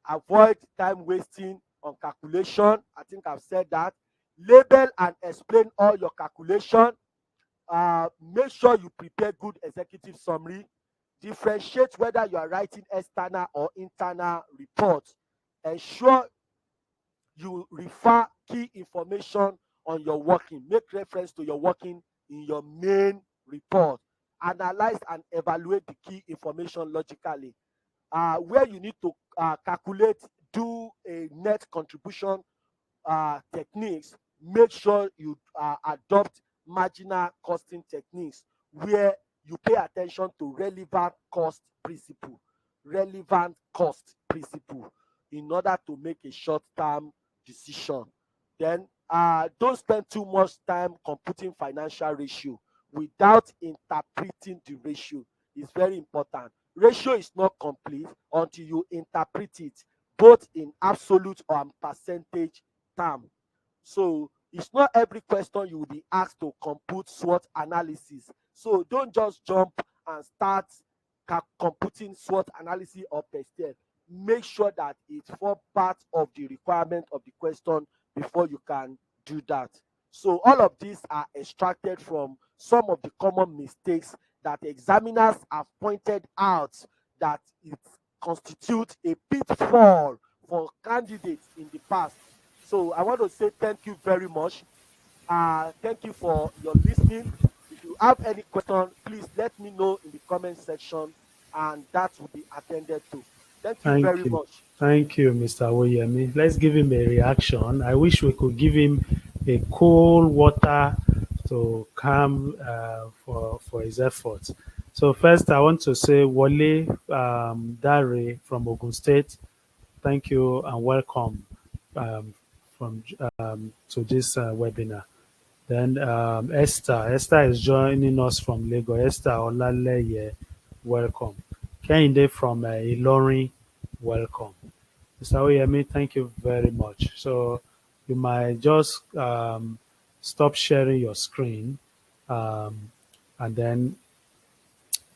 Avoid time wasting on calculation. I think I've said that. Label and explain all your calculation. Make sure you prepare good executive summary. Differentiate whether you are writing external or internal reports. Ensure you refer key information on your working. Make reference to your working in your main report. Analyze and evaluate the key information logically. Where you need to calculate, do a net contribution techniques, make sure you adopt marginal costing techniques where you pay attention to relevant cost principle in order to make a short-term decision. Then don't spend too much time computing financial ratio without interpreting the ratio. It's very important. Ratio is not complete until you interpret it both in absolute or percentage term. So it's not every question you will be asked to compute SWOT analysis. So don't just jump and start computing SWOT analysis or per step. Make sure that it forms part of the requirement of the question before you can do that. So all of these are extracted from some of the common mistakes that examiners have pointed out that it constitutes a pitfall for candidates in the past. So I want to say thank you very much. Thank you for your listening. If you have any question, please let me know in the comment section and that will be attended to. Thank you Thank very you. much. Thank you, Mr. Woyemi. Let's give him a reaction. I wish we could give him a cool water to calm for his efforts. So first, I want to say Wale Dare from Ogun State. Thank you and welcome um, from to this webinar. Then Esther is joining us from Lagos. Esther Olaleye, welcome. Kehinde from Ilorin, welcome. Mr. Oyemi, thank you very much. So you might just stop sharing your screen, um, and then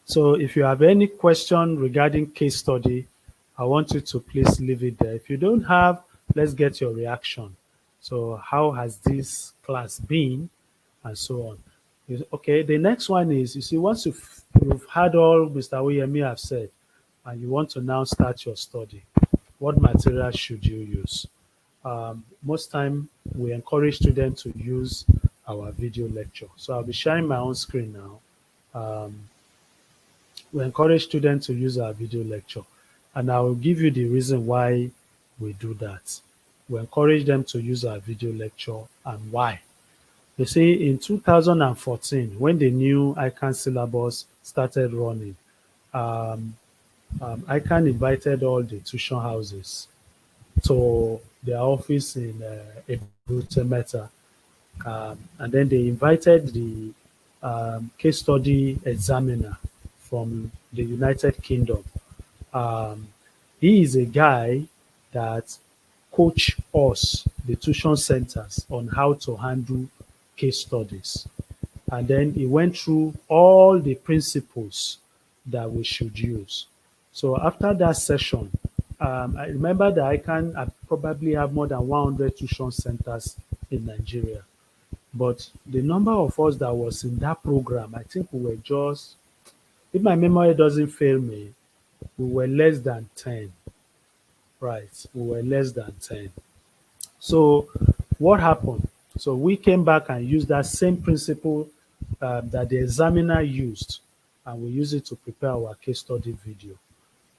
so if you have any question regarding case study, I want you to please leave it there. If you don't have, let's get your reaction. So how has this class been, and so on. Okay, the next one is, you see, once you've had all Mr. Oyemi have said, and you want to now start your study. what material should you use? Most time we encourage students to use our video lecture. So I'll be sharing my own screen now. Um, we encourage students to use our video lecture, and I will give you the reason why we do that. We encourage them to use our video lecture and why. You see, in 2014, when the new ICAN syllabus started running, um, ICAN invited all the tuition houses to their office in Ebute Meta. And then they invited the case study examiner from the United Kingdom. Um, he is a guy that coach us, the tuition centers, on how to handle case studies. And then he went through all the principles that we should use. So after that session, I remember that I can probably have more than 100 tuition centers in Nigeria. But the number of us that was in that program, I think we were just, if my memory doesn't fail me, we were less than 10. Right, we were less than 10. So what happened? So we came back and used that same principle that the examiner used, and we used it to prepare our case study video.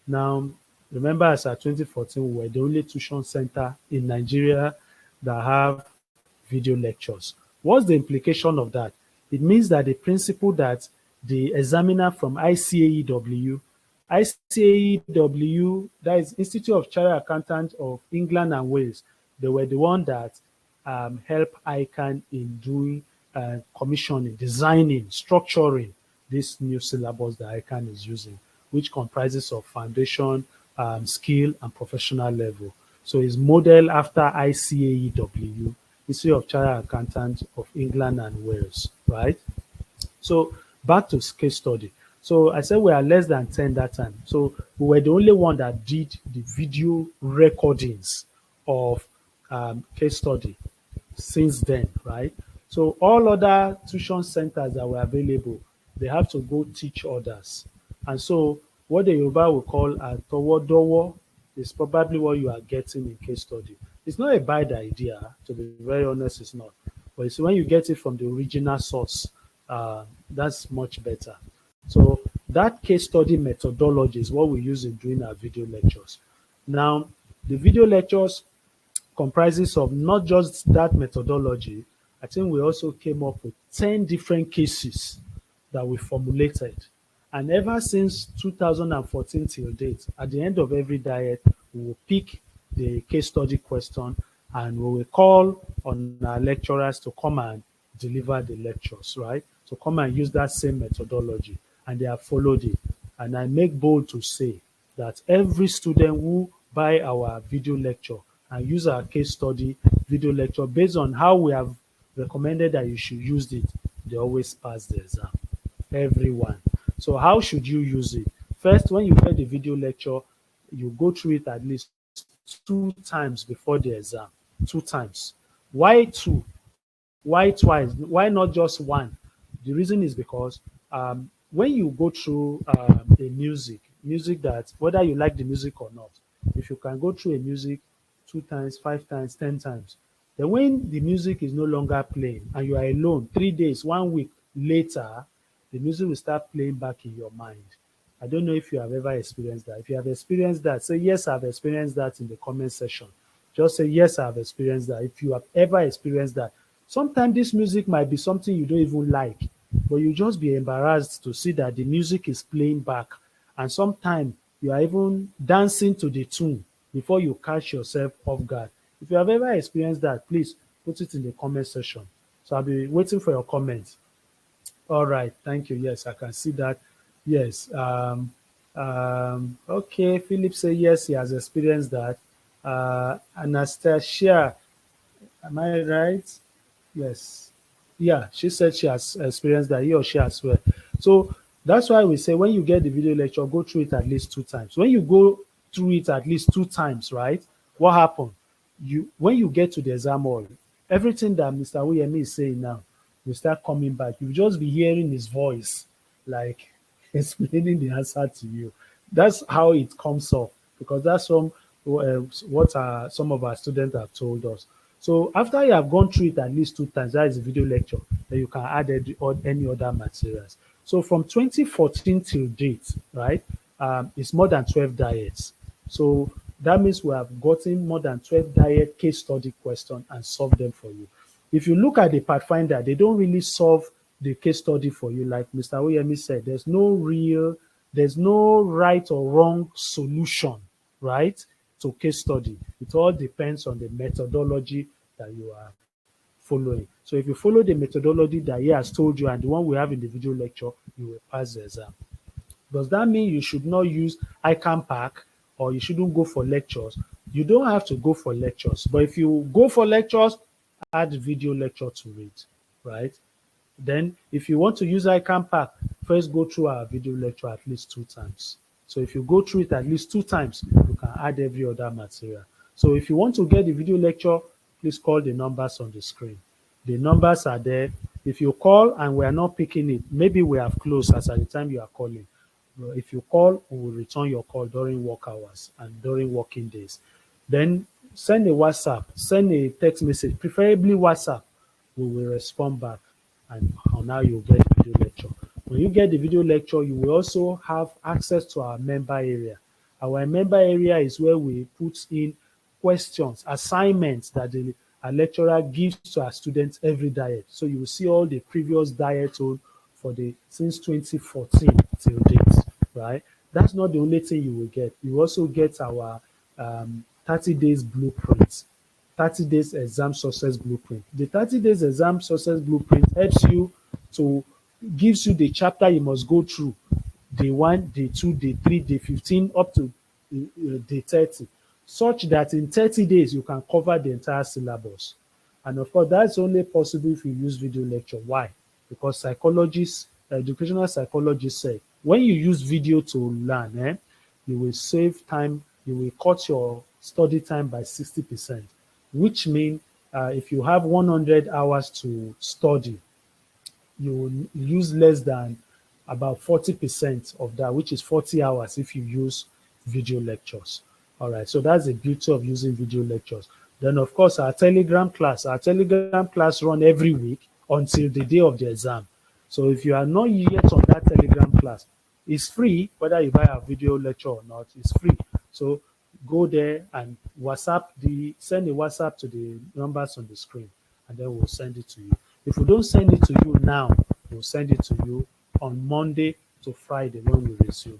Now, remember, as at 2014, we were the only tuition center in Nigeria that have video lectures. What's the implication of that? It means that the principle that the examiner from ICAEW, that is Institute of Chartered Accountants of England and Wales, they were the one that help ICAN in doing commissioning, designing, structuring this new syllabus that ICAN is using, which comprises of foundation, skill, and professional level. So it's modeled after ICAEW, Institute of Chartered Accountants of England and Wales, right? So back to case study. So I said we are less than 10 that time. So we were the only one that did the video recordings of case study since then, right? So all other tuition centers that were available, they have to go teach others. And so what the Yoruba will call a towodowo is probably what you are getting in case study. It's not a bad idea, to be very honest, it's not. But it's when you get it from the original source, that's much better. So that case study methodology is what we use in doing our video lectures. Now, the video lectures comprises of not just that methodology. I think we also came up with 10 different cases that we formulated. And ever since 2014 till date, at the end of every diet, we will pick the case study question and we will call on our lecturers to come and deliver the lectures, right? To come and use that same methodology. And they have followed it. And I make bold to say that every student who buy our video lecture and use our case study video lecture based on how we have recommended that you should use it, they always pass the exam. Everyone. So how should you use it? First, when you get the video lecture, you go through it at least 2 times before the exam. 2 times. Why 2? Why twice? Why not just 1? The reason is because when you go through a music that, whether you like the music or not, if you can go through a music 2 times, 5 times, 10 times, then when the music is no longer playing and you are alone, 3 days, 1 week later, the music will start playing back in your mind. I don't know if you have ever experienced that. If you have experienced that, say yes, I've experienced that in the comment section. Just say yes, I've experienced that. If you have ever experienced that, sometimes this music might be something you don't even like, but you just be embarrassed to see that the music is playing back. And sometimes you are even dancing to the tune before you catch yourself off guard. If you have ever experienced that, please put it in the comment section. So I'll be waiting for your comments. All right, thank you. Yes, I can see that. Yes. Okay, Philip say yes, he has experienced that. Anastasia, am I right? Yes. Yeah, she said she has experienced that, he or she as well. So that's why we say when you get the video lecture, go through it at least 2 times. When you go through it at least 2 times, right? What happened? When you get to the exam hall, everything that Mr. Uyemi is saying now will start coming back. You'll just be hearing his voice, like explaining the answer to you. That's how it comes off, because that's what are some of our students have told us. So after you have gone through it at least 2 times, that is a video lecture, then you can add any other materials. So from 2014 till date, right, it's more than 12 diets. So that means we have gotten more than 12 diet case study questions and solved them for you. If you look at the Pathfinder, they don't really solve the case study for you. Like Mr. Oyemi said, there's no right or wrong solution, right, to case study. It all depends on the methodology that you are following. So if you follow the methodology that he has told you and the one we have in the video lecture, you will pass the exam. Does that mean you should not use ICAN pack or you shouldn't go for lectures? You don't have to go for lectures, but if you go for lectures, add video lecture to it, right? Then if you want to use ICAN pack, first go through our video lecture at least 2 times. So if you go through it at least 2 times, you can add every other material. So if you want to get the video lecture, please call the numbers on the screen. The numbers are there. If you call and we are not picking it, maybe we have closed as at the time you are calling. If you call, we will return your call during work hours and during working days. Then send a WhatsApp, send a text message, preferably WhatsApp. We will respond back and now you'll get the video lecture. When you get the video lecture, you will also have access to our member area. Our member area is where we put in questions, assignments that our lecturer gives to our students every diet. So you will see all the previous diets for the since 2014 till date, right? That's not the only thing you will get. You also get our 30 days blueprint, 30 days exam success blueprint. The 30 days exam success blueprint helps you to gives you the chapter you must go through, day 1, day 2, day 3, day 15, up to day 30, such that in 30 days you can cover the entire syllabus. And of course, that's only possible if you use video lecture. Why? Because psychologists, educational psychologists say, when you use video to learn, you will save time, you will cut your study time by 60%, which means if you have 100 hours to study, you will use less than about 40% of that, which is 40 hours if you use video lectures. All right, so that's the beauty of using video lectures. Then, of course, our Telegram class run every week until the day of the exam. So if you are not yet on that Telegram class, it's free, whether you buy a video lecture or not, it's free. So go there and send a WhatsApp to the numbers on the screen, and then we'll send it to you. If we don't send it to you now, we'll send it to you on Monday to Friday when we resume.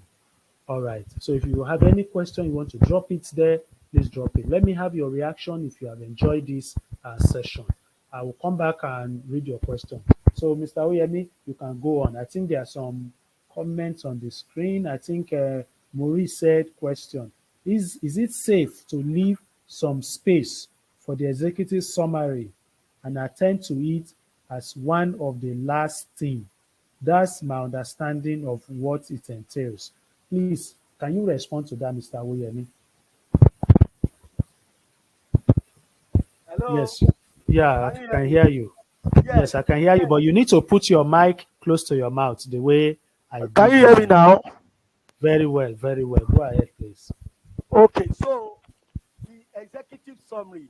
All right. So if you have any question, you want to drop it there, please drop it. Let me have your reaction if you have enjoyed this session. I will come back and read your question. So, Mr. Oyemi, you can go on. I think there are some comments on the screen. I think Maurice said, question, is it safe to leave some space for the executive summary and attend to it as one of the last thing? That's my understanding of what it entails. Please, can you respond to that, Mr. Oyemi? Hello. Yes. Yeah, Can you I hear can me? hear you. Yes. Yes, I can hear you, but you need to put your mic close to your mouth the way I Can did you hear me mine. now? Very well, very well. Go ahead, please. Okay. So the executive summary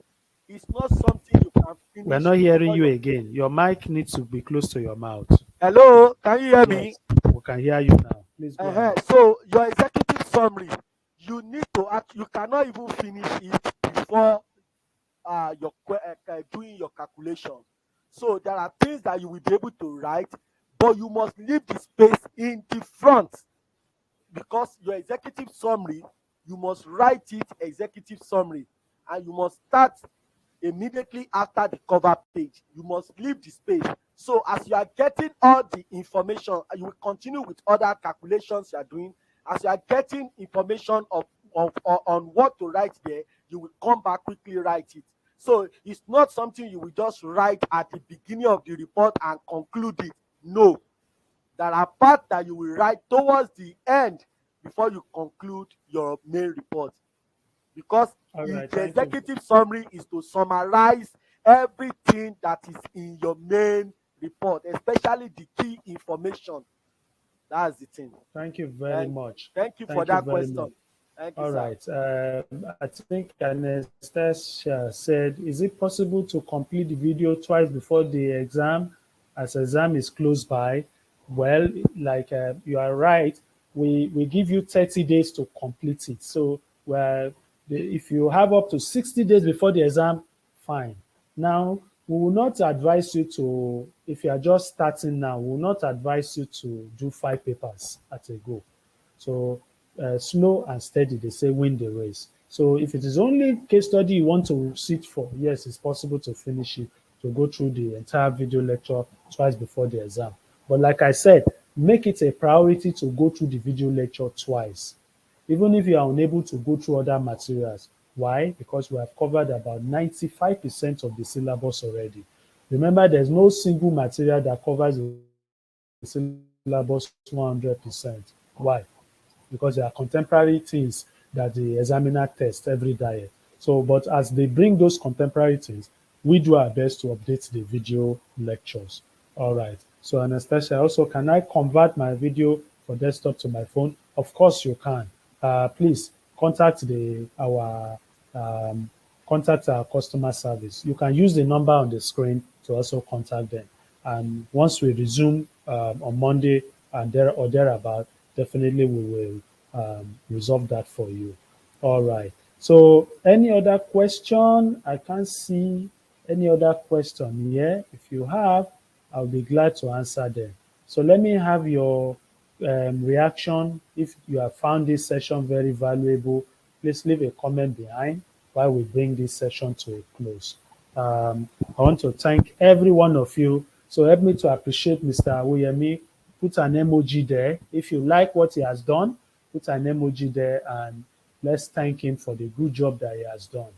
is not something you can We're finish not hearing before you your. again. Your mic needs to be close to your mouth. Hello. Can you hear me? Yes, we can hear you now. Please go ahead. So your executive summary, you need to act. You cannot even finish it before doing your calculation. So there are things that you will be able to write, but you must leave the space in the front, because your executive summary, you must write it executive summary, and you must start immediately after the cover page. You must leave the space. So as you are getting all the information, you will continue with other calculations you are doing. As you are getting information on what to write there, you will come back, quickly write it. So it's not something you will just write at the beginning of the report and conclude it. No, there are parts that you will write towards the end before you conclude your main report, because All right, the thank you. executive summary is to summarize everything that is in your main report, especially the key information. That's the thing. Thank you very And much. thank you for Thank you that very question. much. Thank you, All sir. right. I think Anastasia said, is it possible to complete the video twice before the exam, as exam is close by? Well, like you are right. We give you 30 days to complete it. So, well, if you have up to 60 days before the exam, fine. Now, we will not advise you to, if you are just starting now, we will not advise you to do 5 papers at a go. So slow and steady, they say, win the race. So if it is only case study you want to sit for, yes, it's possible to finish it, to go through the entire video lecture twice before the exam. But like I said, make it a priority to go through the video lecture twice, even if you are unable to go through other materials. Why? Because we have covered about 95% of the syllabus already. Remember, there's no single material that covers the syllabus 100%. Why? Because there are contemporary things that the examiner tests every day. So, but as they bring those contemporary things, we do our best to update the video lectures. All right. So, Anastasia, also, can I convert my video for desktop to my phone? Of course, you can. Please contact um, our customer service. You can use the number on the screen to also contact them. And once we resume on Monday and there or thereabout, definitely we will resolve that for you. All right. So any other question? I can't see any other question here. If you have, I'll be glad to answer them. So let me have your reaction. If you have found this session very valuable, please leave a comment behind while we bring this session to a close. I want to thank every one of you. So help me to appreciate Mr. Awoyemi. Put an emoji there. If you like what he has done, put an emoji there and let's thank him for the good job that he has done.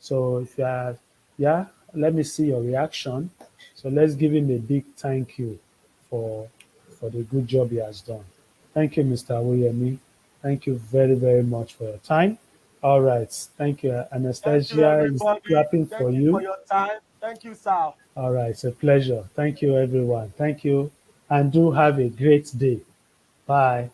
So if you are, yeah, let me see your reaction. So let's give him a big thank you for for the good job he has done. Thank you, Mr. Awoyemi. Thank you very, very much for your time. All right. Thank you. Thank you, Anastasia is everybody. clapping for Thank you for you. your time. Thank you, sir. All right. It's a pleasure. Thank you, everyone. Thank you. And do have a great day. Bye.